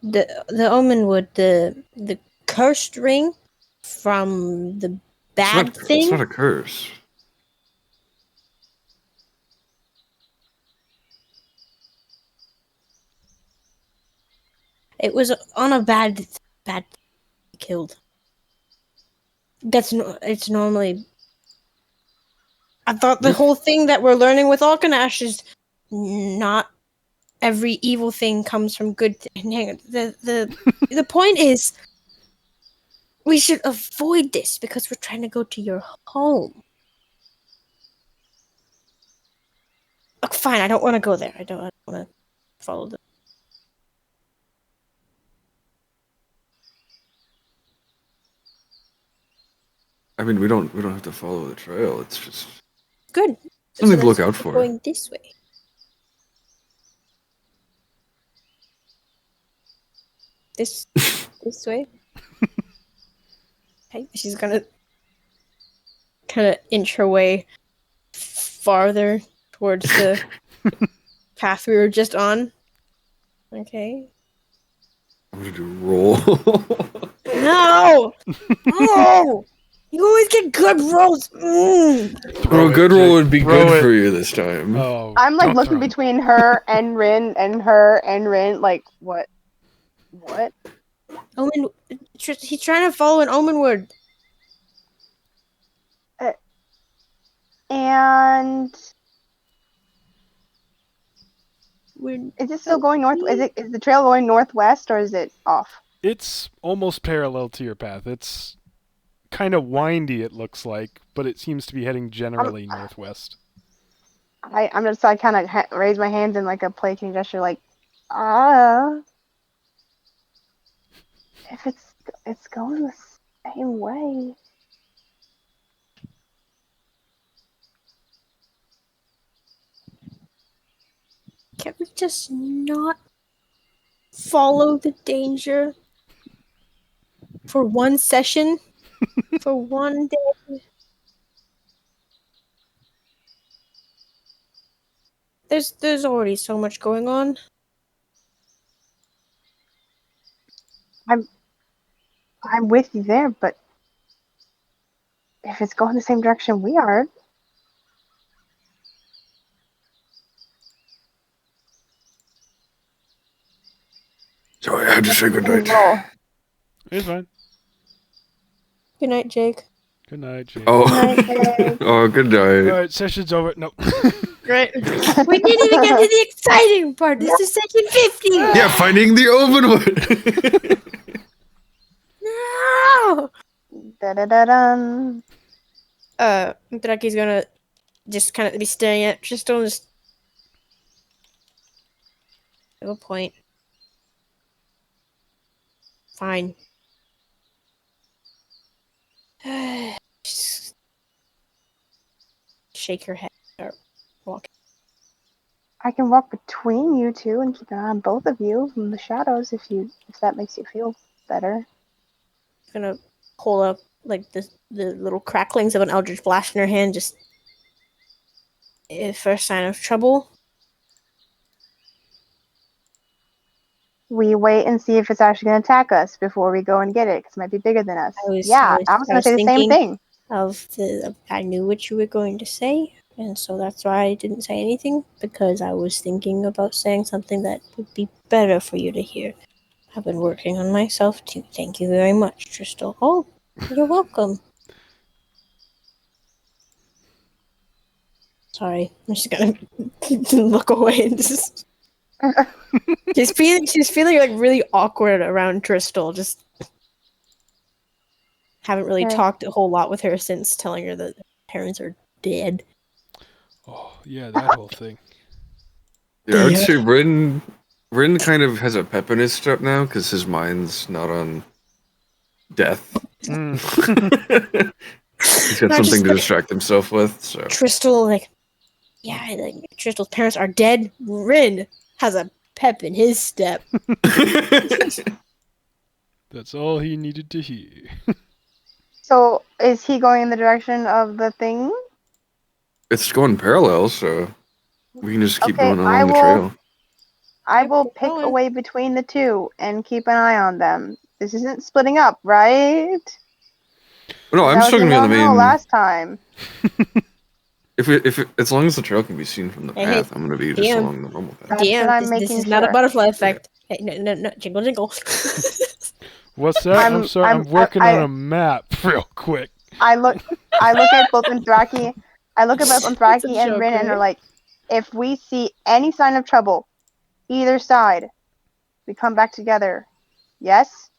The Omenwood, the cursed ring from the bad thing. It's not a curse. It was on a bad killed. It's normally. I thought the whole thing that we're learning with Alkanash is not every evil thing comes from good. Hang on, the point is we should avoid this because we're trying to go to your home. Oh, fine, I don't want to go there. I don't want to follow them. I mean, we don't have to follow the trail. It's just Good. something to look let's out keep for. Going this way. This way. Okay, she's gonna kind of inch her way farther towards the path we were just on. Okay. I'm gonna do roll. No! No! You always get good rolls. Mm. Bro, a good roll would be Throw good it. for you this time. Oh, I'm like don't looking throw it. between her and Rin and her and Rin, like, what? What? Omen, he's trying to follow an Omenwood. And We're is it still going north? Is the trail going northwest or is it off? It's almost parallel to your path. It's kind of windy, it looks like, but it seems to be heading generally northwest. I'm just like kind of raise my hands in like a placating gesture, like, ah. If it's going the same way. Can't we just not follow the danger for one session? For one day? There's already so much going on. I'm with you there, but if it's going the same direction we are, So I had to say goodnight. roll. It's fine. Good night, Jake. Good night, Jake. Oh, Good night, Jake. oh, good All night. right, session's over. No. Right. We didn't even get to the exciting part. This is session 50. Yeah, finding the Omenwood. No. Da-da-da-dun. Draki's gonna just kind of be staring at Tristan. Just have a point. Fine. Just shake her head. Start walking. I can walk between you two and keep an eye on both of you from the shadows if that makes you feel better. Gonna pull up like the little cracklings of an eldritch blast in her hand. Just for a sign of trouble. We wait and see if it's actually going to attack us before we go and get it, because it might be bigger than us. I was going to say the same thing. I knew what you were going to say, and so that's why I didn't say anything, because I was thinking about saying something that would be better for you to hear. I've been working on myself too. Thank you very much, Tristan. Oh, you're welcome. Sorry, I'm just gonna look away and just She's feeling like really awkward around Crystal. Just haven't really Okay. talked a whole lot with her since telling her that her parents are dead. Oh, yeah, that whole thing. Yeah, I would Yeah. say Rin kind of has a pep in his step now because his mind's not on death. Mm. He's got Not just something to like distract himself with. So Crystal, like, yeah, like Crystal's parents are dead. Rin has a pep in his step. That's all he needed to hear. So is he going in the direction of the thing? it's going parallel, so we can just keep Okay, going along the trail. I Yep, will keep pick going. a way between the two and keep an eye on them. This isn't splitting up, right? No, I'm That still was a gonna be on the no main. last time. As long as the trail can be seen from the Hey, path, I'm gonna be just DM. along the normal path. That's what DM, I'm this making is not a sure. butterfly effect. Hey, no, jingle, jingle. What's that? I'm sorry, I'm working on a map real quick. I look at both Anthraki. I look at both That's a Anthraki and joke, Rin and are right? like, if we see any sign of trouble, either side, we come back together. Yes?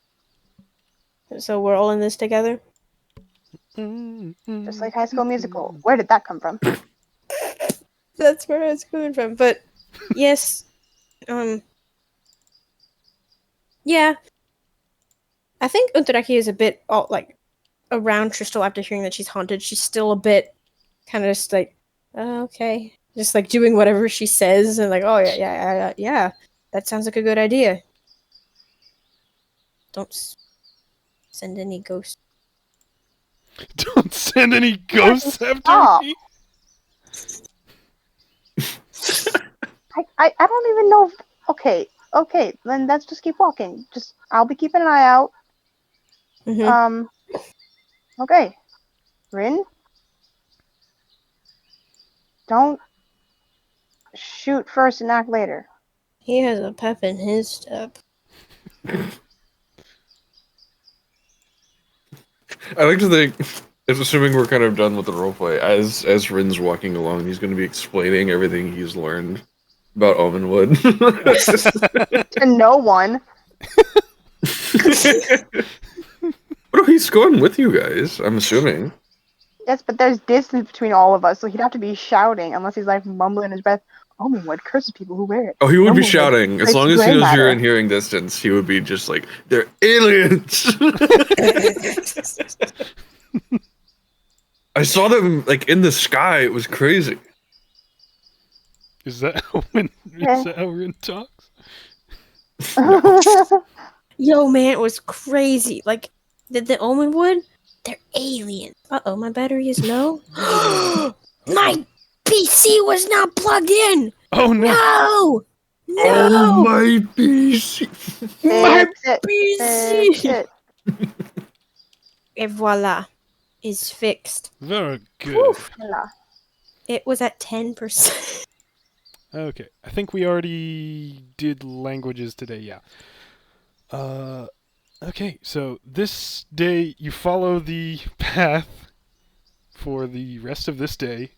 So we're all in this together? Just like High School Musical. Where did that come from? That's where I was coming from. But yes, yeah. I think Unteraki is a bit like around Crystal after hearing that she's haunted. She's still a bit kind of just like, oh, okay, just like doing whatever she says and like, oh yeah, that sounds like a good idea. Don't send any ghosts. Don't send any ghosts after Stop. me. I don't even know. Okay, then let's just keep walking. I'll be keeping an eye out. Mm-hmm. Okay. Rin? Don't shoot first and act later. He has a pep in his step. I like to think, if assuming we're kind of done with the roleplay, as Rin's walking along, he's going to be explaining everything he's learned about Omenwood. To no one. Oh, he's going with you guys, I'm assuming. Yes, but there's distance between all of us, so he'd have to be shouting unless he's like mumbling his breath. Omenwood curses people who wear it. Oh, he would be Omenwood shouting. As creates long as he gray knows you're in matter. hearing distance, he would be just like, they're aliens! I saw them, like, in the sky. It was crazy. Is that how Rin talks? Yo, man, it was crazy. Like, the Omenwood, they're aliens. Uh-oh, my battery is low. My PC was not plugged in. Oh no! No! Oh, No! my PC. My Fix it. PC! Fix it. Et voila. Is fixed. Very good. Oof. Hello. It was at 10%. Okay, I think we already did languages today. Yeah. Okay, so this day you follow the path for the rest of this day.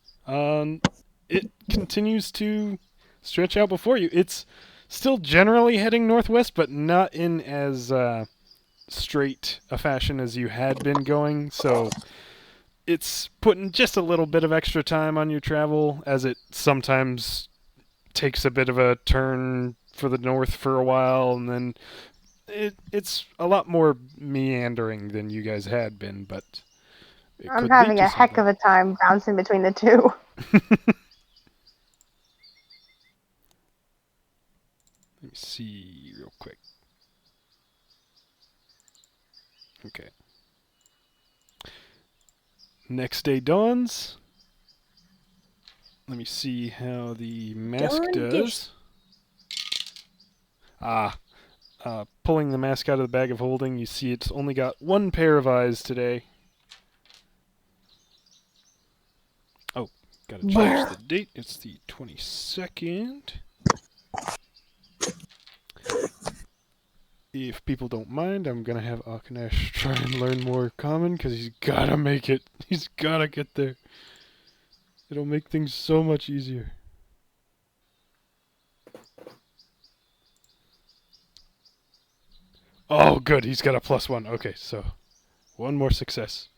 It continues to stretch out before you. It's still generally heading northwest, but not in as straight a fashion as you had been going. So it's putting just a little bit of extra time on your travel, as it sometimes takes a bit of a turn for the north for a while, and then it's a lot more meandering than you guys had been, but it I'm could having lead to a heck something. of a time bouncing between the two. Let me see real quick. Okay. Next day dawns. Let me see how the mask Dawn does. Pulling the mask out of the bag of holding, you see it's only got one pair of eyes today. Oh, gotta change the date. It's the 22nd. If people don't mind, I'm gonna have Akanesh try and learn more common, because he's gotta make it. He's gotta get there. It'll make things so much easier. Oh, good. He's got a +1. Okay, so one more success.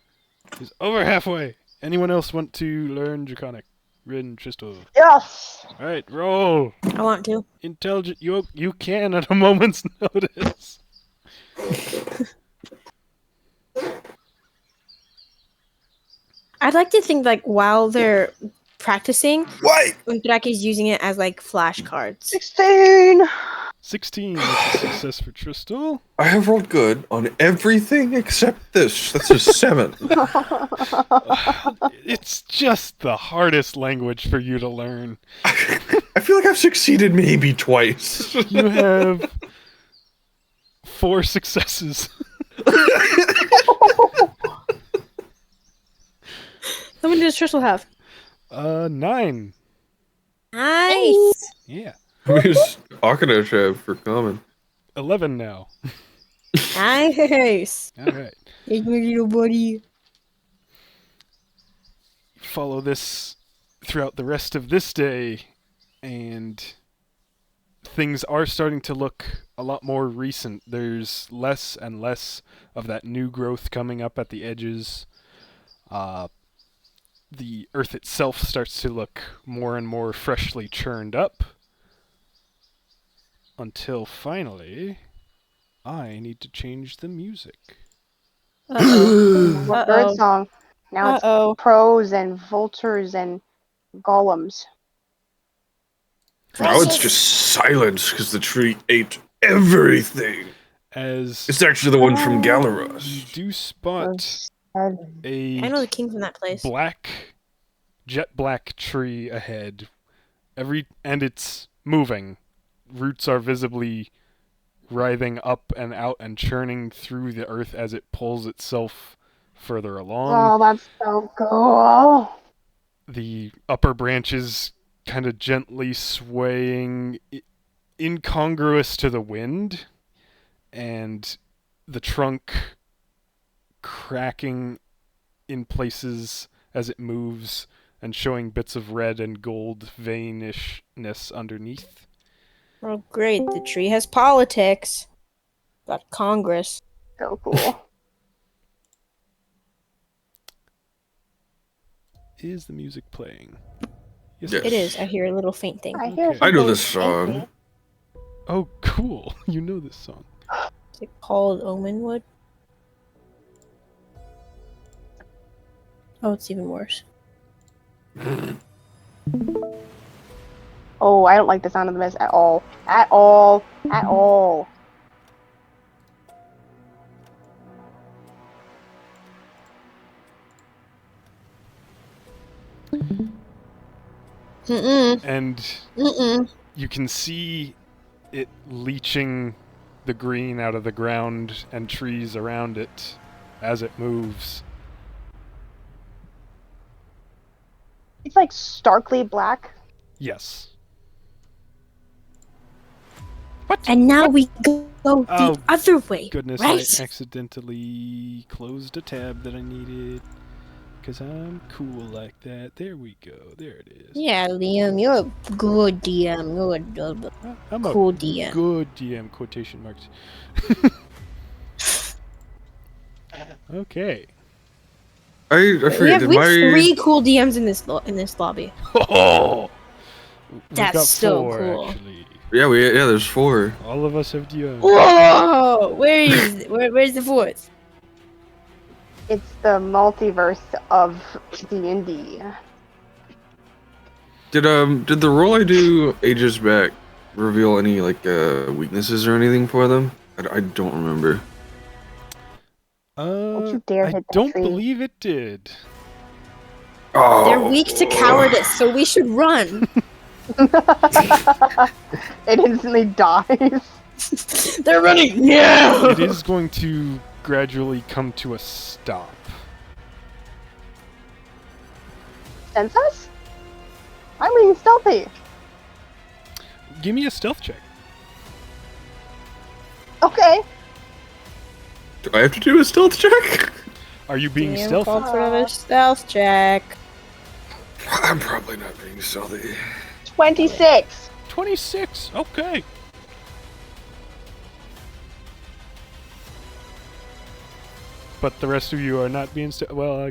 He's over halfway. Anyone else want to learn Draconic? Rin, Tristal. Yes. All right, roll. I want to. Intelligent. You can at a moment's notice. I'd like to think like while they're practicing, Why? Undraki's using it as like flashcards. 16. 16. That's a success for Tristal. I have rolled good on everything except this. That's a 7. It's just the hardest language for you to learn. I feel like I've succeeded maybe twice. You have 4 successes. How many does Tristle have? 9. Nice. Yeah. How many does Akanosh have for common? 11 now. Nice. All right. Hey, my little buddy. Follow this throughout the rest of this day, and things are starting to look a lot more recent. There's less and less of that new growth coming up at the edges. The earth itself starts to look more and more freshly churned up, until finally I need to change the music. Uh-oh. What Uh-oh. bird song? Now it's Uh-oh. crows and vultures and golems. Now it's just silence because the tree ate everything. As It's actually the one from you Galaros. do spot I a know the king from that place. jet black tree ahead. And it's moving. Roots are visibly writhing up and out and churning through the earth as it pulls itself further along. Oh, that's so cool. The upper branches kind of gently swaying, incongruous to the wind, and the trunk cracking in places as it moves and showing bits of red and gold veinishness underneath. Oh, great. The tree has politics. Got Congress. So cool. Is the music playing? Yes, Yes. It is. I hear a little faint thing. I hear Okay. I know something this song. faintly. Oh, cool. You know this song. Is it called Omenwood? Oh, it's even worse. Oh, I don't like the sound of the mist at all. At all. At all. Mm-mm. And Mm-mm. you can see it leaching the green out of the ground and trees around it as it moves. It's like starkly black. Yes. And now we go Oh, the other way. Goodness, right? I accidentally closed a tab that I needed. Because I'm cool like that. There we go. There it is. Yeah, Liam, you're a good DM. You're a I'm cool a DM. good DM, quotation marks. Okay. I We forget. have Did my 3 cool DMs in this lobby. Oh! We've That's got so 4, cool. actually. yeah there's 4. All of us have DMs. Whoa! Where's the 4th? It's the multiverse of D&D. Did the roll I do ages back reveal any like weaknesses or anything for them? I don't remember. Don't you dare I hit that don't tree. believe it did. Oh, They're weak to cowardice, so we should run. It instantly dies. They're running. Yeah. It is going to gradually come to a stop. Sense us? I'm being stealthy. Give me a stealth check. Okay. Do I have to do a stealth check? Are you being DM stealthy? called for another stealth check. I'm probably not being stealthy. 26. 26. Okay. but the rest of you are not being well.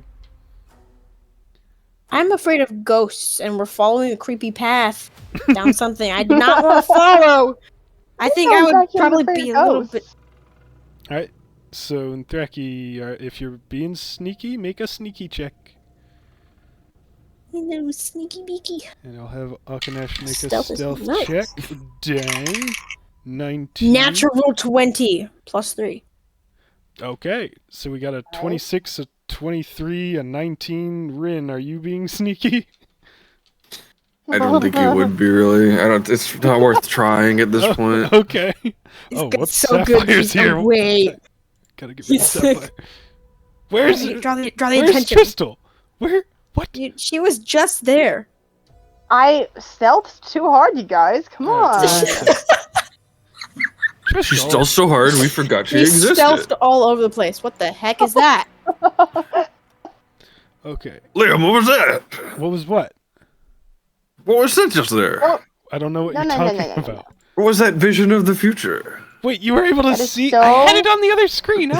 I'm afraid of ghosts, and we're following a creepy path down something I do not want to follow. I think I would probably be a little bit. All right. So, Thraki, if you're being sneaky, make a sneaky check. No, sneaky beaky. And I'll have Akanesh make Stealth a is stealth nice. check. Dang. 19. Natural 20 plus 3. Okay. So we got a 26, a 23, a 19. Rin, are you being sneaky? I don't think you would be really. It's not worth trying at this point. Okay. He's Whoops, so good. Sapphire's here. Wait. Gotta get rid of Sapphire. Where's Draw the Where's attention. Crystal? Where? What? She was just there. I stealthed too hard, you guys. Come on. Crystal. She's still so hard, we forgot she She existed. stealthed all over the place. What the heck is that? Okay. Liam, what was that? What was what? What was that just there? Oh. I don't know what No, you're no, no, talking no, no, no. about. What was that vision of the future? Wait, you were able to That is see? so- I had it on the other screen.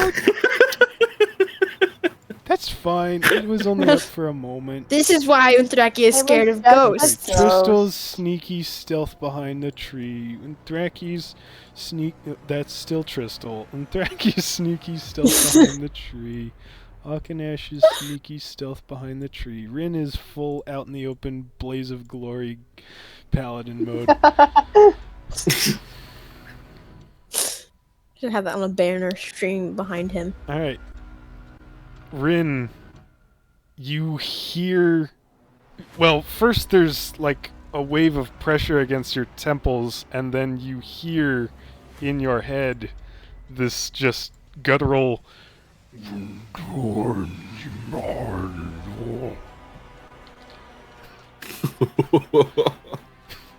That's fine. It was only up for a moment. This is why Unthiraki is It scared was of just ghosts. a- Crystal's sneaky stealth behind the tree. And Thraki's sneak. That's still Tristal. And Thraki's sneaky stealth behind the tree. Akanash's sneaky stealth behind the tree. Rin is full out in the open blaze of glory paladin mode. Should have that on a banner stream behind him. Alright. Rin, you hear. Well, first there's like a wave of pressure against your temples, and then you hear in your head this just guttural.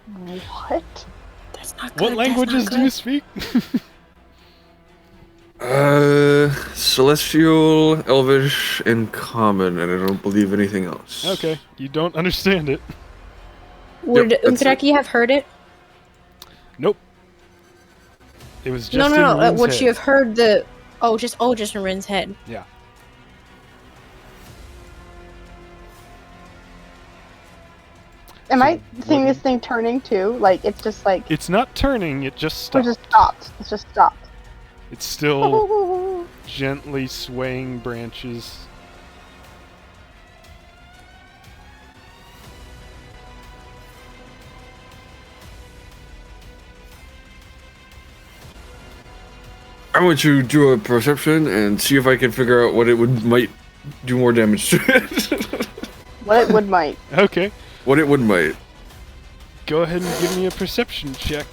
What? That's not good. What languages that's do not you good. speak? Celestial, Elvish, and Common, and I don't believe anything else. Okay, you don't understand it. Would Yep, that's Unthiraki have heard it? Nope. It was just No. in Rin's Would head. she have heard the? Just in Rin's head. Yeah. Am I So seeing what- this thing turning too? Like it's just like It's not turning, it just it stopped. just stopped. It's just stopped. It's still gently swaying branches. I want you to do a perception and see if I can figure out what it might do more damage to it. What it would might. Okay, What it might. go ahead and give me a perception check.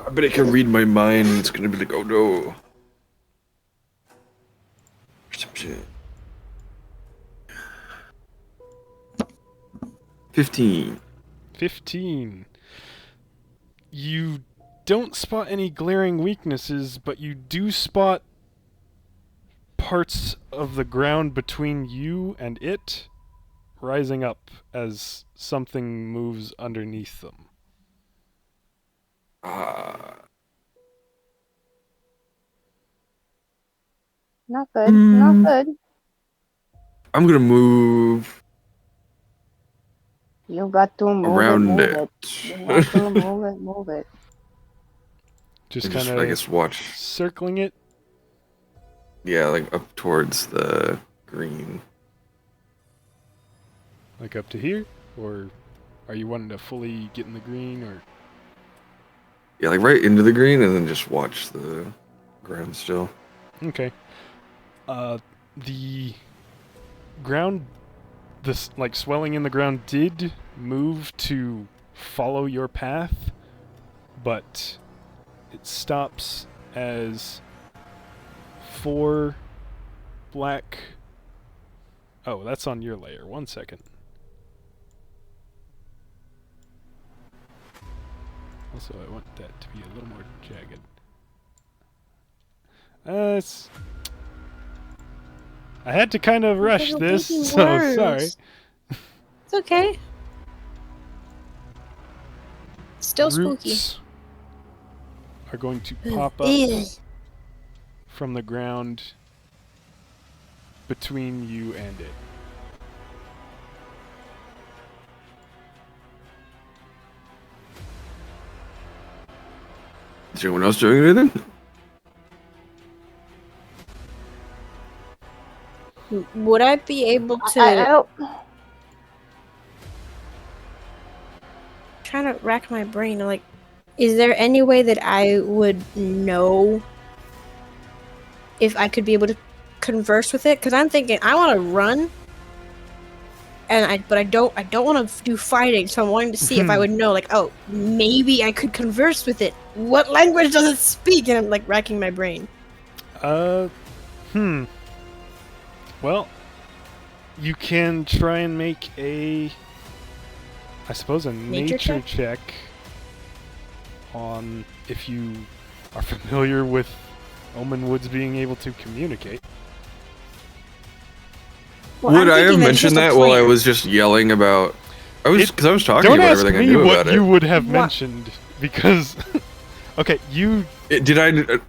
I bet it can read my mind. It's gonna be like, oh no. Perception. 15. 15. You don't spot any glaring weaknesses, but you do spot parts of the ground between you and it rising up as something moves underneath them. Not good. Not good. I'm gonna move You got to move around it. it. Move it. You got to move it. Move it. Just And kind I of guess watch. circling it. Yeah, like up towards the green. Like up to here? Or are you wanting to fully get in the green? Or Yeah, like right into the green, and then just watch the ground still. okay. The ground, this like swelling in the ground did move to follow your path, but it stops as 4 black. Oh, that's on your layer. 1 second. Also, I want that to be a little more jagged. It's. I had to kind of rush Little this, baby so words. sorry. It's okay. Still spooky. Roots are going to pop up Ew. from the ground between you and it. Is anyone else doing anything? Would I be able to? I don't. Trying to rack my brain. Like, is there any way that I would know if I could be able to converse with it? Because I'm thinking I want to run, but I don't want to do fighting. So I'm wanting to see if I would know. Like, oh, maybe I could converse with it. What language does it speak? And I'm like racking my brain. Well, you can try and make a nature check on if you are familiar with Omenwood's being able to communicate. Well, Would I'm I have thinking mentioned that's that just a while I plan. was just yelling about? Because I was talking Don't about ask everything I me knew what about you it. would have What? mentioned, because okay, you Did I? Did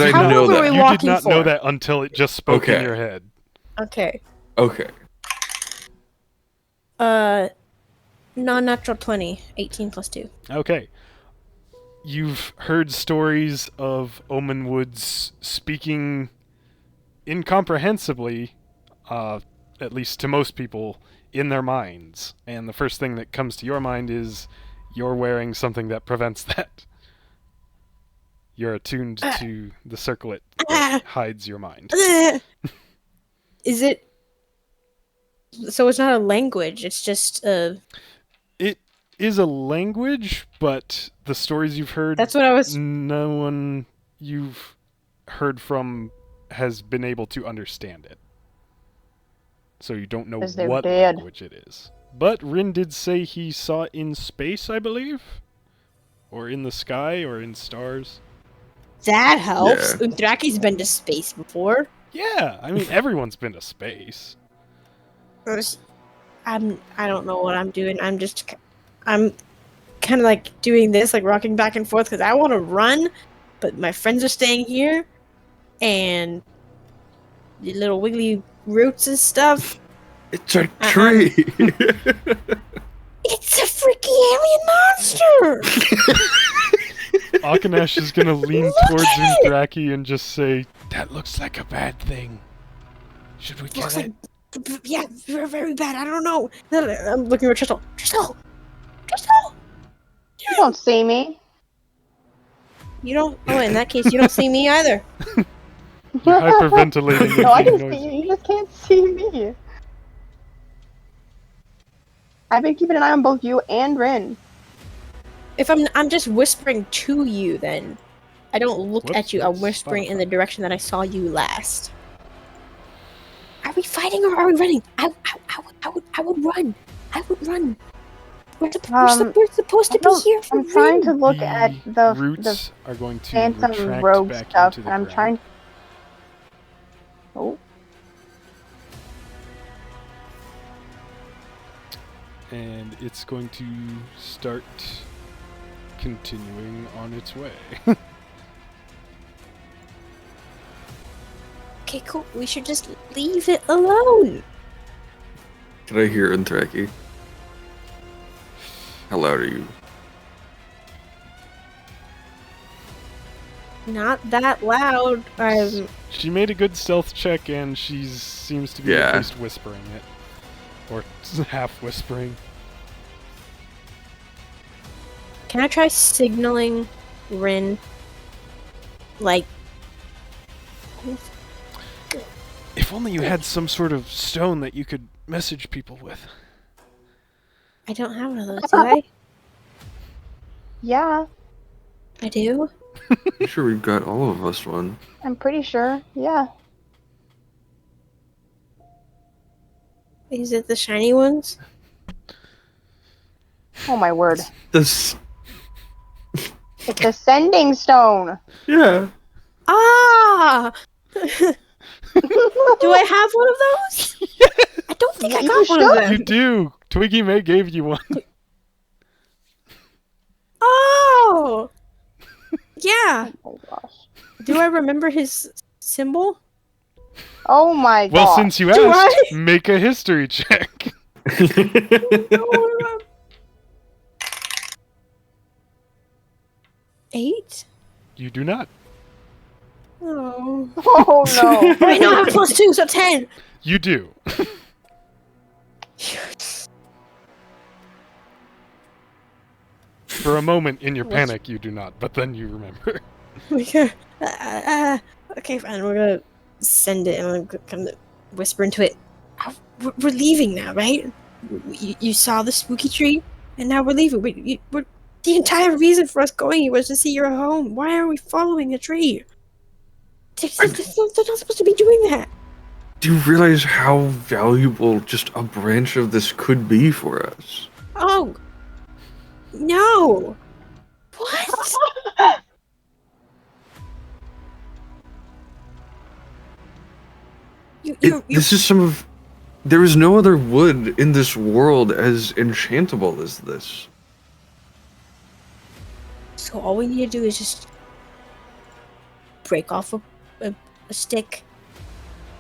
I How know long were we that? you did walking not know for? that until it just spoke in Okay. your head. Okay. Okay. Non-natural 20. 18 plus 2. Okay. You've heard stories of Omenwoods speaking incomprehensibly, at least to most people, in their minds. And the first thing that comes to your mind is you're wearing something that prevents that. You're attuned to the circlet that hides your mind. Is it? So it's not a language. It's just It is a language, but the stories you've heard, That's what I was. no one you've heard from has been able to understand it. So you don't know 'Cause they're what dead. language it is. But Rin did say he saw it in space, I believe? Or in the sky, or in stars. That helps. Yeah. Undraki's been to space before. Yeah, I mean, everyone's been to space. I don't know what I'm doing. I'm kind of like doing this, like rocking back and forth because I want to run, but my friends are staying here, and the little wiggly roots and stuff. It's a tree. It's a freaky alien monster. Akanesh is gonna lean Look towards at it! Undraki and just say, "That looks like a bad thing. Should we kill Looks it?" like, yeah, very, very bad. I don't know. I'm looking for Tristal. Tristal. You don't see me. You don't. Oh, in that case, you don't see me either. You're hyperventilating. No, I making can noises. see you. You just can't see me. I've been keeping an eye on both you and Rin. If I'm just whispering to you, then I don't look Whoops, at you. I'm that's whispering in Spotify. the direction that I saw you last. Are we fighting or are we running? I would run. I would run. We're supposed to be here for I'm trying to Rin. look The at the roots are going to phantom retract rogue back stuff, into the and I'm ground. trying. Oh, And it's going to start continuing on its way. Okay, cool. We should just leave it alone. Can I hear Untraki? How loud are you? Not that loud. She made a good stealth check, and she seems to be Yeah. at least whispering it. Or half whispering. Can I try signaling Rin? Like, If only you had some sort of stone that you could message people with. I don't have one of those, do I? yeah, I do. I'm sure we've got all of us one. I'm pretty sure. Yeah. Is it the shiny ones? Oh my word! This. It's a sending stone. Yeah. Ah! Do I have one of those? I don't think I You got one of should. them. You do! Twiggy May gave you one. Oh! Yeah. Oh gosh. Do I remember his symbol? Oh my god. Well, since you Do asked, I? make a history check. No. 8? You do not. Oh. Oh no. Wait, no, I have a +2, so 10. You do. For a moment in your What's- panic, you do not, but then you remember. Okay, okay, fine. We're gonna send it, and I'm gonna kind of whisper into it. We're leaving now, right? You saw the spooky tree, and now we're leaving. We're the entire reason for us going here was to see your home. Why are we following a tree? They're not supposed to be doing that. Do you realize how valuable just a branch of this could be for us? Oh, no. What? This is some of... There is no other wood in this world as enchantable as this. So all we need to do is just break off a stick.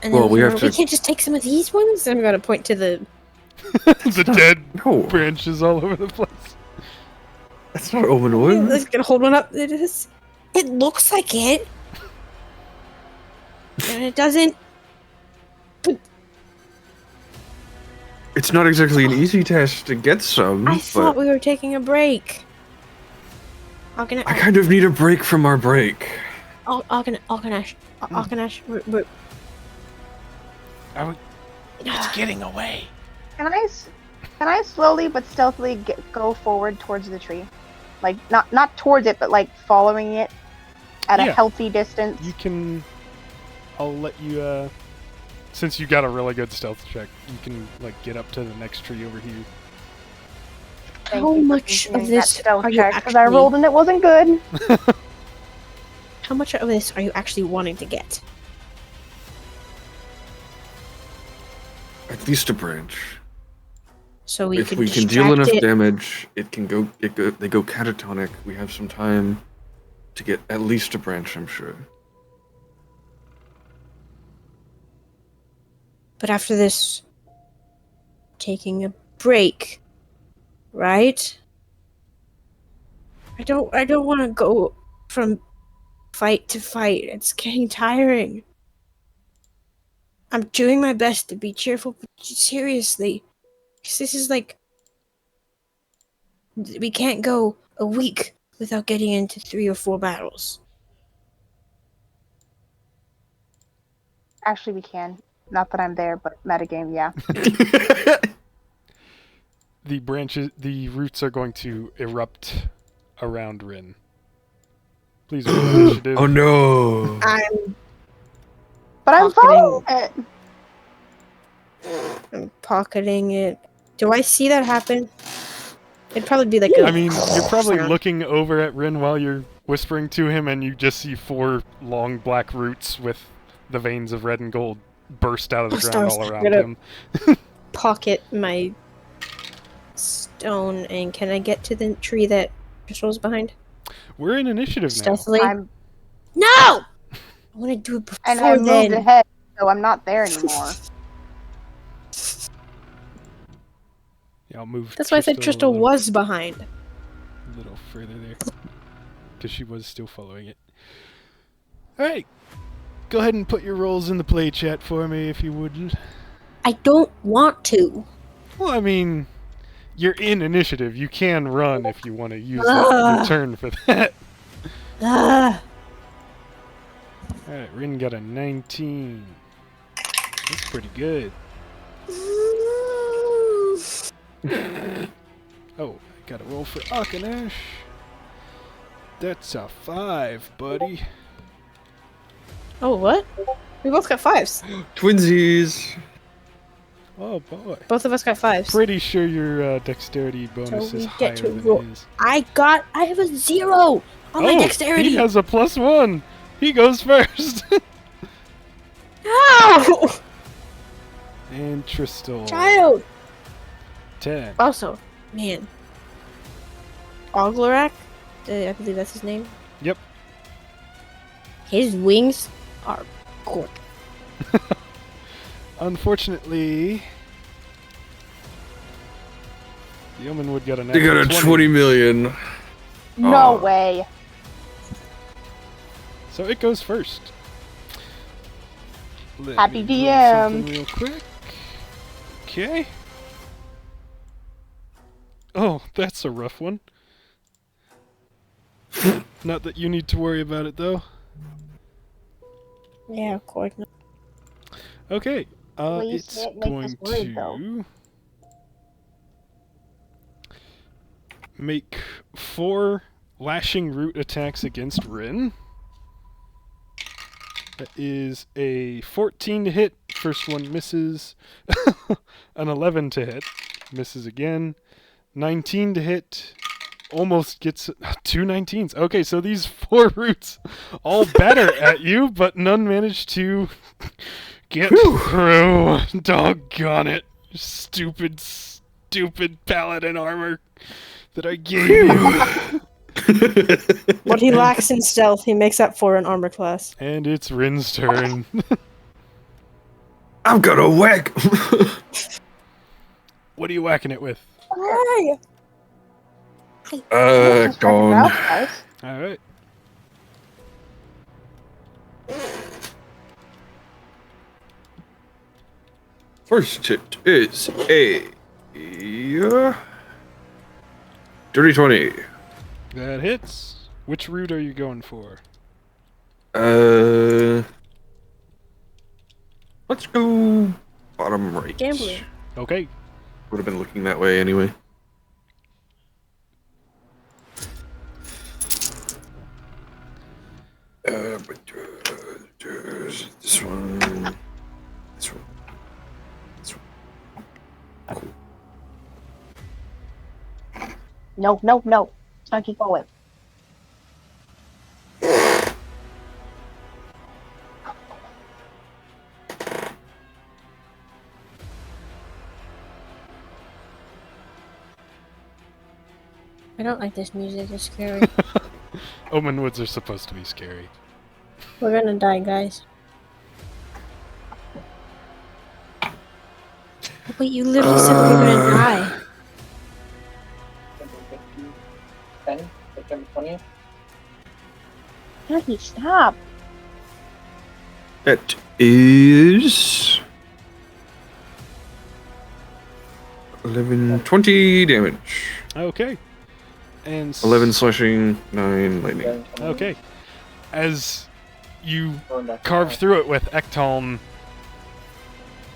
And Well, then we have to... we can't just take some of these ones? I'm gonna point to the... The dead No, branches all over the place. that's not Omenwood. Let's gonna hold one up. It looks like it. And it doesn't... It's not exactly an easy task to get some, I but thought we were taking a break. I kind of need a break from our break. Alkanash. It's getting away. Can I slowly but stealthily go forward towards the tree? Like not towards it, but like following it at a Yeah. healthy distance. You can... I'll let you, since you got a really good stealth check, you can, like, get up to the next tree over here. Thank How you for much of continuing that this stealth are you check, 'cause I actually... rolled and it wasn't good. How much of this are you actually wanting to get? At least a branch. So we If can we can deal enough distract it. damage, they go catatonic. We have some time to get at least a branch, I'm sure. But after this, taking a break, right? I don't want to go from fight to fight. It's getting tiring. I'm doing my best to be cheerful, but seriously, 'cause this is like, we can't go a week without getting into 3 or 4 battles. Actually, we can. Not that I'm there, but metagame, yeah. The roots are going to erupt around Rin. Please roll initiative. Oh no! But I'm following it. I'm pocketing it. Do I see that happen? It'd probably be like I mean, you're probably sound. looking over at Rin while you're whispering to him, and you just see 4 long black roots with the veins of red and gold burst out of the Oh, ground stars. all around Gonna- him. Pocket my stone, and can I get to the tree that Crystal's behind? We're in initiative now. Stealthily? I'm No! I want to do it before and I moved then. ahead, so I'm not there anymore. Yeah, I'll move. That's why I said Tristal a was behind. little further there, because she was still following it. All right, go ahead and put your rolls in the play chat for me, if you would. I don't want to. Well, I mean, you're in initiative. You can run if you want to use your turn for that. Ah. Alright, Rin got a 19. That's pretty good. Oh, I gotta roll for Akanash. That's a 5, buddy. Oh, what? We both got 5s. Twinsies! Oh boy. Both of us got 5s. Pretty sure your dexterity bonus So is we higher get to than roll. his. I have a 0 on my dexterity. He has a +1. He goes first. No! And Tristal. Child! 10. Also, man. Oglorak? I believe that's his name. Yep. His wings are Cool. Unfortunately, the Omenwood got a They got a 20. 20 million. No Oh. way. So it goes first. Let Happy me roll DM. something real quick. Okay. Oh, that's a rough one. Not that you need to worry about it, though. Yeah, of course. Not. Okay. Please It's don't make us going worried, though. to make 4 lashing root attacks against Rin. That is a 14 to hit. First one misses. An 11 to hit. Misses again. 19 to hit. Almost gets 2 19s. Okay, so these 4 roots all better at you, but none managed to get through. Doggone it. Stupid paladin armor that I gave you. What he lacks in stealth, he makes up for in armor class. And it's Rin's turn. I'm gonna whack. What are you whacking it with? Hey! Just check it Gone. out, guys. Alright. First hit is a dirty 20. That hits. Which route are you going for? Let's go bottom right. Gambling. Okay. Would have been looking that way anyway. But there's this one, this one, this one. Cool. No, no, no. It's gonna keep going. I don't like this music. It's scary. Omenwoods are supposed to be scary. We're gonna die, guys. Wait, you literally said we were gonna die. September 20th. Jackie, stop. That is 11, 20 damage. Okay. And 11 slashing, 9 lightning. Okay. As you carve through it with Ektalm,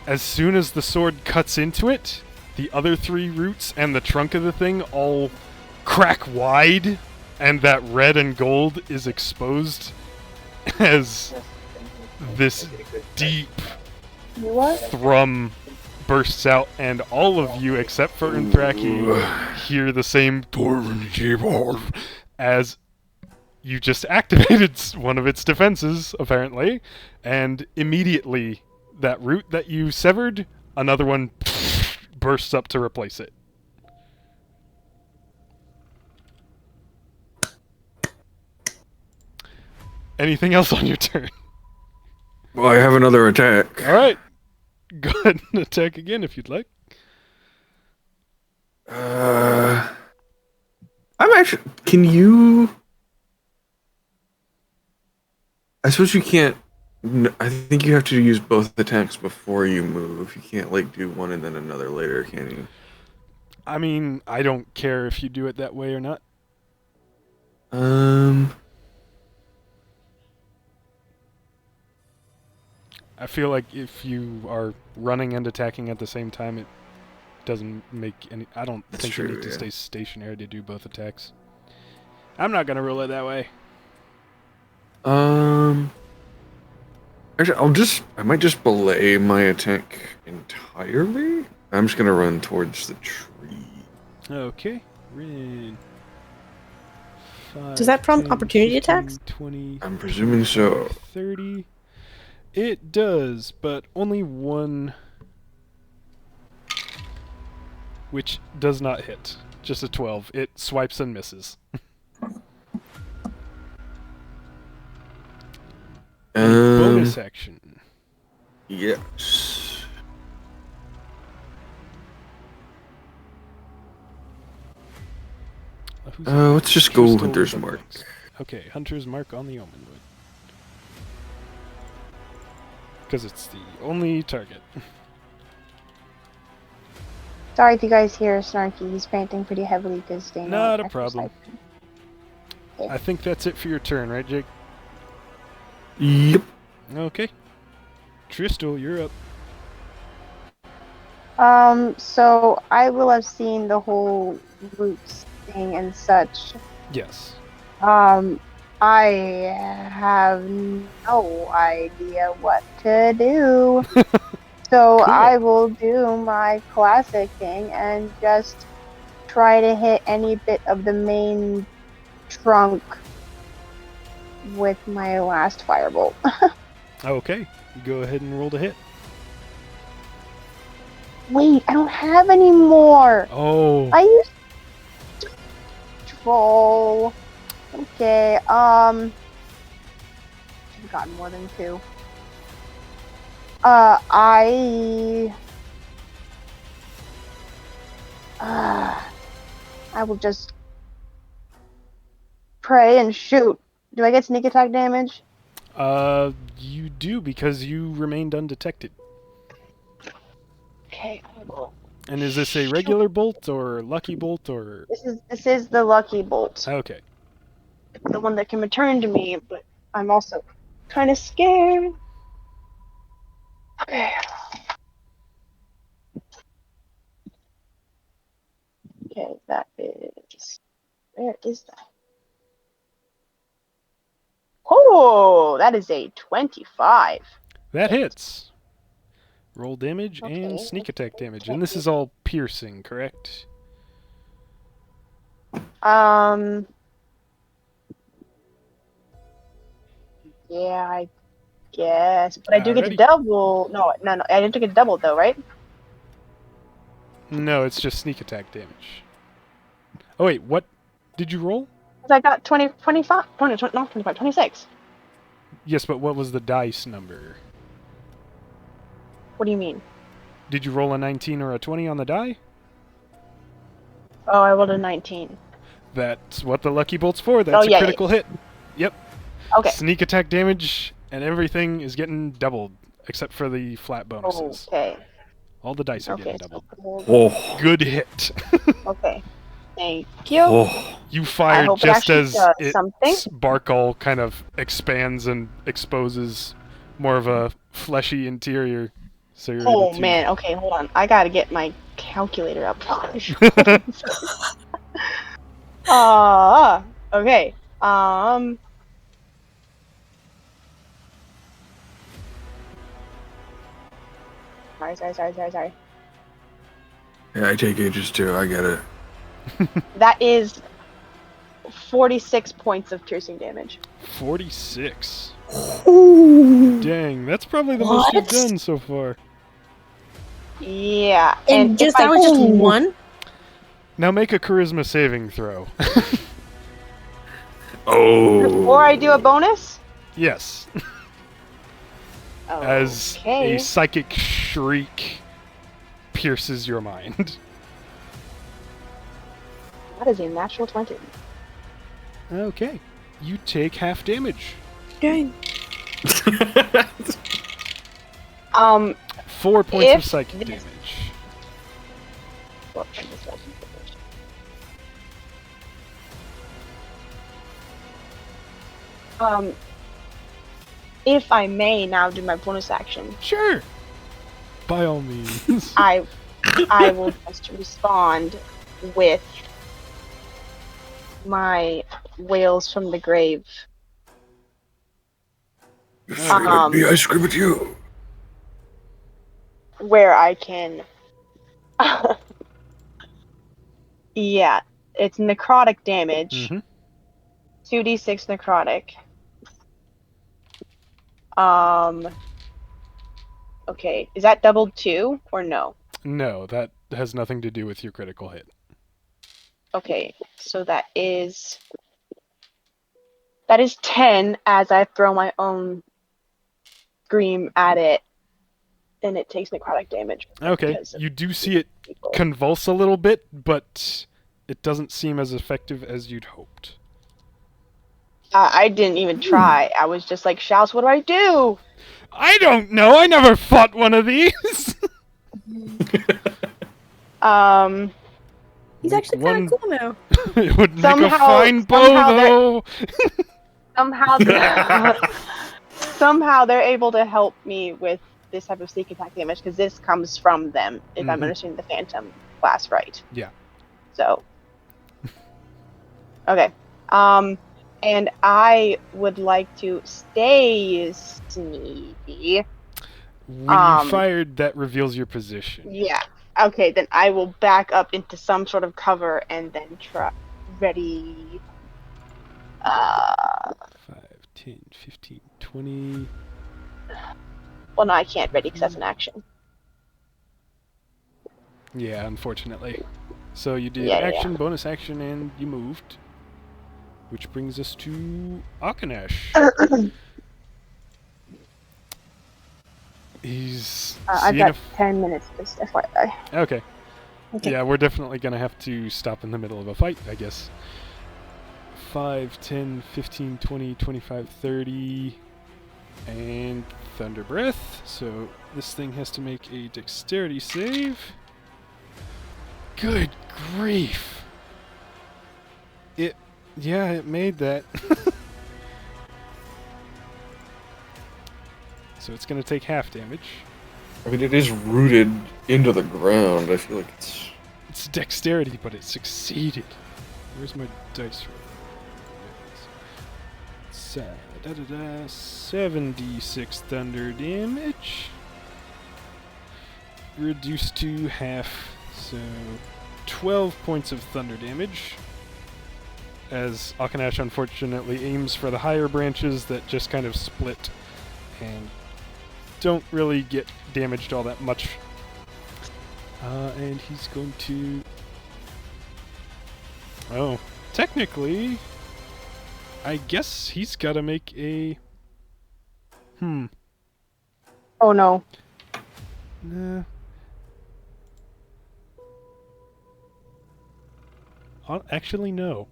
as soon as the sword cuts into it, the other 3 roots and the trunk of the thing all crack wide, and that red and gold is exposed as this deep What? thrum bursts out, and all of you, except for Unthraki, hear the same as you just activated one of its defenses, apparently, and immediately that root that you severed, another one bursts up to replace it. Anything else on your turn? Well, I have another attack. Alright. Go ahead and attack again if you'd like. I'm actually. Can you? I suppose you can't. I think you have to use both attacks before you move. You can't like do one and then another later, can you? I mean, I don't care if you do it that way or not. I feel like if you are running and attacking at the same time, it doesn't make any... I don't That's think you true, need to yeah. stay stationary to do both attacks. I'm not going to rule it that way. Actually, I might just belay my attack entirely. I'm just gonna run towards the tree. Okay. Rin. Does that prompt opportunity attacks? 20, I'm presuming so. 30. It does, but only one, which does not hit. Just a 12. It swipes and misses. Um, bonus action. Yes. Let's just go Crystal Hunter's with a Mark. bonus. Okay, Hunter's Mark on the Omenwood. Because it's the only target. Sorry if you guys hear Snarky. He's panting pretty heavily because they know. Not a problem. Okay. I think that's it for your turn, right, Jake? Yep. Okay. Tristal, you're up. So I will have seen the whole roots thing and such. Yes. I have no idea what to do. So Cool. I will do my classic thing and just try to hit any bit of the main trunk with my last firebolt. Okay. Go ahead and roll to hit. Wait, I don't have any more. Oh. I used troll. Okay, should have gotten more than 2. I will just pray and shoot. Do I get sneak attack damage? You do because you remained undetected. Okay, I will. And is this a regular bolt or lucky bolt or? This is the lucky bolt, Okay. the one that can return to me, but I'm also kind of scared. Okay. Okay, that is. Where is that? Oh, that is a 25. That hits. Roll damage and Okay. sneak attack damage. And this is all piercing, correct? Yeah, I guess. But I do get to Alrighty. double. No, I didn't get a double though, right? No, it's just sneak attack damage. Oh wait, what did you roll? Because I got 25, not 25, 26. Yes, but what was the dice number? What do you mean? Did you roll a 19 or a 20 on the die? Oh, I rolled a 19. That's what the lucky bolt's for. That's yeah, a critical hit. Yep. Okay. Sneak attack damage and everything is getting doubled except for the flat bonuses. Okay. All the dice are Okay. getting doubled. So, Oh. Good hit. okay. Thank you. Oh. You fired hope it just actually as does its something. bark all kind of expands and exposes more of a fleshy interior. So you're able Oh to... man. Okay, hold on. I gotta get my calculator up. Okay. Sorry. Yeah, I take ages too. I get it. That is 46 points of piercing damage. 46. Ooh. Dang, that's probably the most you've What? done so far. Yeah. And just if that was just Ooh. one? Now make a charisma saving throw. Oh. Before I do a bonus? Yes. Oh, As okay. a psychic shriek pierces your mind. That is a natural 20. Okay. You take half damage. Dang. 4 points of If psychic this- damage. If I may now do my bonus action, Sure. By all means. I will just respond with my wails from the grave. Me, I scream at you. Where I can. Yeah, it's necrotic damage. Mhm. 2d6 necrotic. Okay, is that doubled 2 or no? No, that has nothing to do with your critical hit. Okay, so that is 10 as I throw my own scream at it, and it takes necrotic damage. Okay, because of you do see it people. convulse a little bit, but it doesn't seem as effective as you'd hoped. I didn't even try. I was just like, Shouts, what do I do? I don't know. I never fought one of these. He's actually kind of cool now. It would make Somehow- a fine bow, somehow that- though. Somehow they're able to help me with this type of sneak attack damage because this comes from them, if I'm Mhm. understanding the Phantom class right. Yeah. So, okay. And I would like to stay sneaky. When Um, you fired, that reveals your position. Yeah. Okay, then I will back up into some sort of cover and then try. Ready. 5, 10, 15, 20. Well, no, I can't ready because that's an action. Yeah, unfortunately. So you did Yeah, yeah, action, bonus action, and you moved. Which brings us to Akanesh. He's I've seeing got if... 10 minutes, just FYI. Okay. Okay. Yeah, we're definitely going to have to stop in the middle of a fight, I guess. 5, 10, 15, 20, 25, 30... And Thunder Breath. So this thing has to make a dexterity save. Good grief. Yeah, it made that. So it's going to take half damage. I mean, it is rooted into the ground. I feel like it's... It's dexterity, but it succeeded. Where's my dice roll? There it is. 7d6 thunder damage. Reduced to half, so 12 points of thunder damage. As Akanesh unfortunately aims for the higher branches that just kind of split and don't really get damaged all that much. And he's going to... Oh, technically, I guess he's got to make a... Oh no. Nah. Actually, no.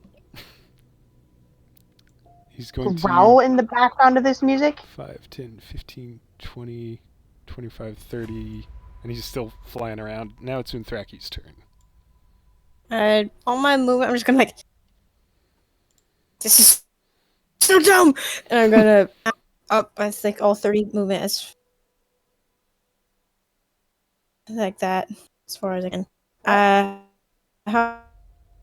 He's going Growl to... in the background of this music? 5, 10, 15, 20, 25, 30... And he's still flying around. Now it's Unthraki's turn. On my movement, I'm just gonna like, this is so dumb, and I'm gonna up. I think all 30 movement as like that, as far as I can. How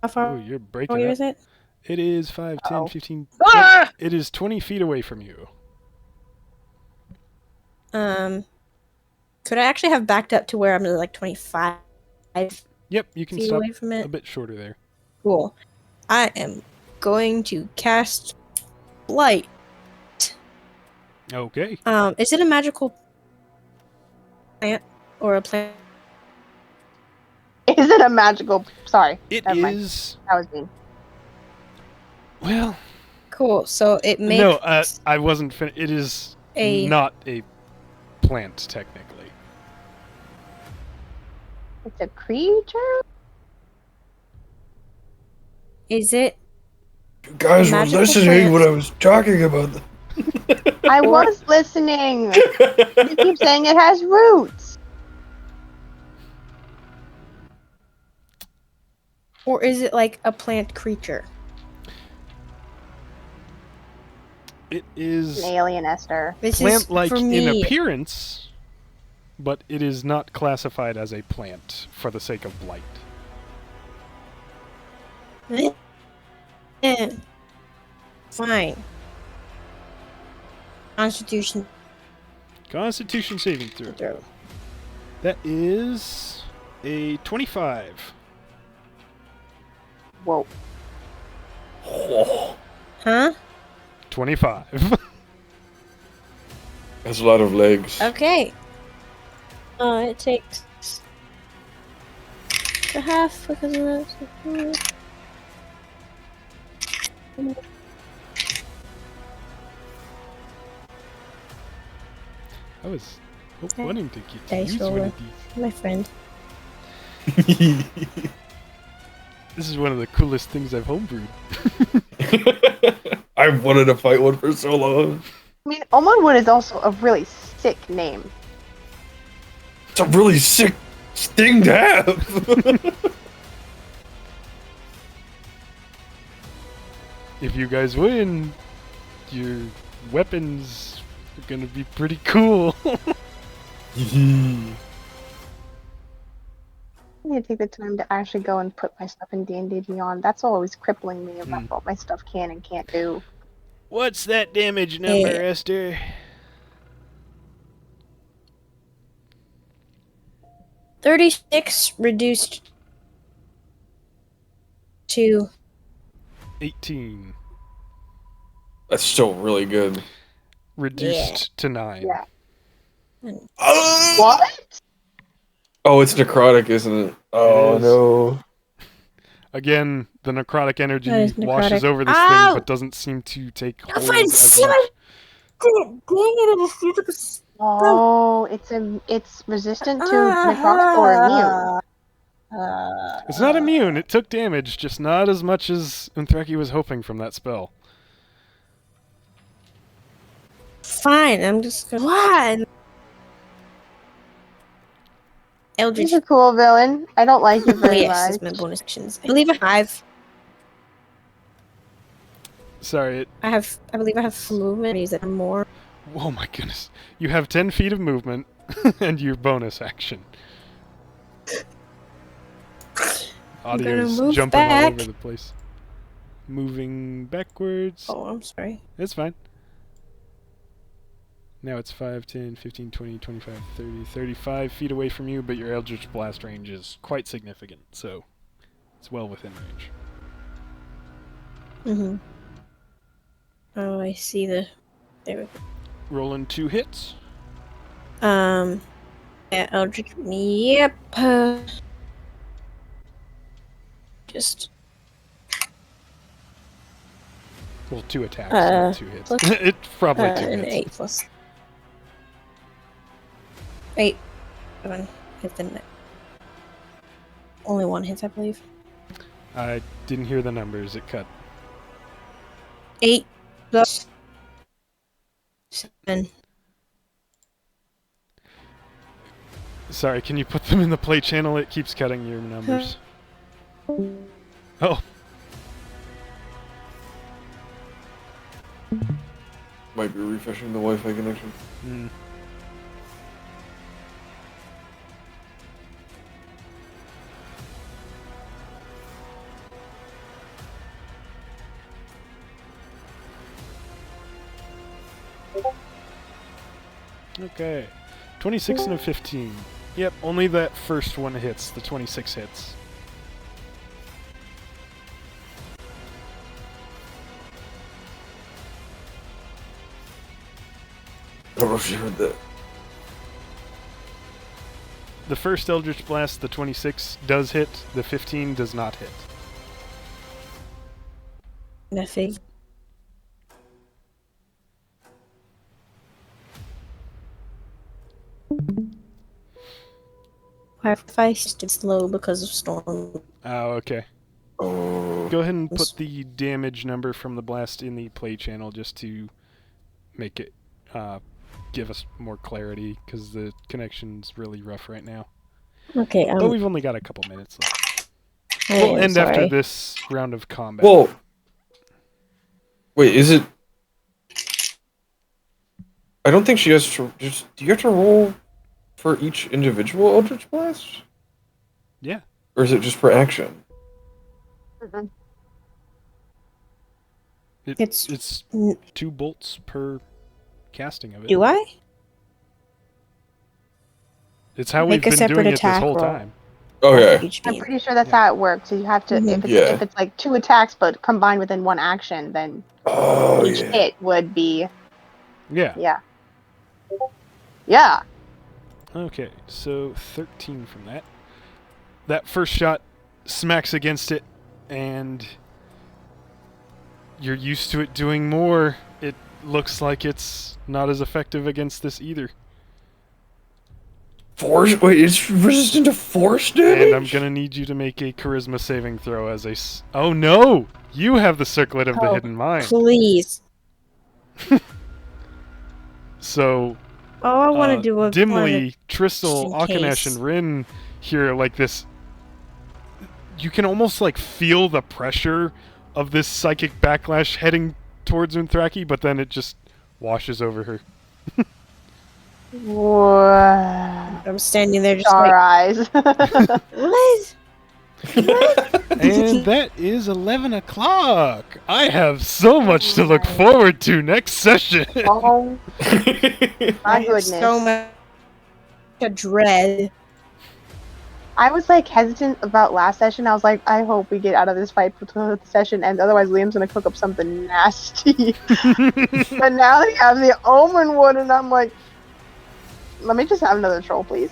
far Oh, you're away breaking is up. it? It is 5, 10, Uh-oh. 15... Ah! It is 20 feet away from you. Could I actually have backed up to where I'm like 25 Yep, you can feet stop away from it? a bit shorter there. Cool. I am going to cast Light. Okay. Is it a magical plant or a plant? Is it a magical... Sorry. It Never mind. is... That was mean. Well... Cool. So it makes No, I wasn't It is not a plant, technically. It's a creature? Is it? You guys were Magical listening plants. when I was talking about them. I was listening. You keep saying it has roots. Or is it like a plant creature? It is An alien Esther. This plant-like is for in me. appearance, but it is not classified as a plant for the sake of blight. Eh. Fine. Constitution Constitution saving throw. throw. That is a 25. Whoa. Huh? 25. That's a lot of legs. Okay. It takes a half because of that. I was Okay. wanting to get to Dice use one roller. of these. My friend. This is one of the coolest things I've homebrewed. I've wanted to fight one for so long. I mean, Omenwood is also a really sick name. It's a really sick thing to have. If you guys win, your weapons are gonna be pretty cool. I need to take the time to actually go and put my stuff in D&D Beyond. That's always crippling me about what my stuff can and can't do. What's that damage number, Yeah. Esther? 36 reduced to 18. That's still really good. Reduced to 9. Yeah. What? Oh, it's necrotic, isn't it? Oh, is. no. Again, the necrotic energy That is washes necrotic. over this Ow! thing, but doesn't seem to take I'll hold find as Simon! much. Dang it, I just used it. Oh, it's resistant to necrotic or immune. It's not immune. It took damage, just not as much as Unthreki was hoping from that spell. Fine, I'm just gonna. What? Eldritch. He's a cool villain. I don't like you Oh, very yes, much. that's my bonus actions. I believe I have. Sorry, I believe I have full movement. Use it more. oh my goodness. You have 10 feet of movement and your bonus action. Audio's move jumping all back. over the place. Moving backwards. Oh, I'm sorry. It's fine. Now it's 5, 10, 15, 20, 25, 30, 35 feet away from you, but your Eldritch Blast range is quite significant, so it's well within range. Mm-hmm. Oh, I see the... There we go. Rolling 2 hits. Yeah, Eldritch... Yep. Just... Well, 2 attacks, not 2 hits. It's probably 2 an hits. 8 plus... 8. 7. Hit the net. Only 1 hits, I believe. I didn't hear the numbers, it cut. 8 plus 7. Sorry, can you put them in the play channel? It keeps cutting your numbers. Oh, Might be refreshing the Wi-Fi connection. Okay. 26 and a 15. Yep, only that first one hits. The 26 hits. I don't know if you heard that. The first Eldritch Blast, the 26, does hit. The 15 does not hit. Nothing. Wi-Fi stood slow because of storm. Oh, okay. Oh. Go ahead and put the damage number from the blast in the play channel just to make it give us more clarity, because the connection's really rough right now. Okay, But we've only got a couple minutes left. I We'll am end after sorry. this round of combat. Well, wait, is it... I don't think she has to... Just, do you have to roll for each individual Eldritch Blast? Yeah. Or is it just per action? It's n- 2 bolts per casting of it. Do I? It's how Make we've a been doing separate it this attack whole roll. time. Okay. Each I'm beam. pretty sure that's Yeah. how it works. So you have to, Mhm. if it's like 2 attacks but combined within 1 action, then Oh, each yeah. hit would be, Yeah. yeah. Okay, so 13 from that. That first shot smacks against it, and you're used to it doing more. It looks like it's not as effective against this either. Force? Wait, it's resistant to force damage? And I'm gonna need you to make a charisma saving throw as a. Oh no! You have the circlet of the Oh, hidden mind. Please. So Oh, I want to do a dimly, Tristel, just in Akanesh, case. and Rin hear like this. You can almost like feel the pressure of this psychic backlash heading towards Unthraki, but then it just washes over her. Whoa. I'm standing there just Star like, eyes. what? And that is 11 o'clock. I have so much to look Right. forward to next session. Oh I my have goodness. so much dread. I was like hesitant about last session. I was like, I hope we get out of this fight before the session ends. Otherwise, Liam's gonna cook up something nasty. But now they have the Omenwood, and I'm like, let me just have another troll, please.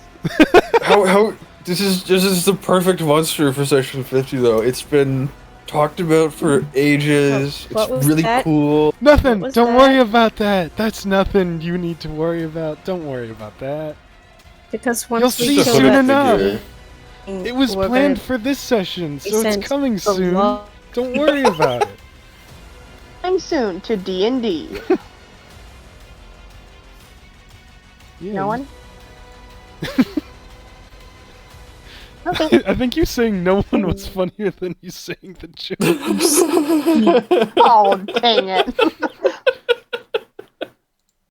how this is the perfect monster for session 50 though. It's been talked about for ages. What was It's really that? cool. Nothing. What was Don't that? worry about that. That's nothing you need to worry about. Don't worry about that. Because You'll once we see kill soon that enough. figure. thing, It was we're planned gonna for this session, be so it's sent coming to soon. love- Don't worry about it. Coming soon to D&D. Yeah, No one? Okay. I think you saying no one was funnier than you saying the joke. Oh, dang it.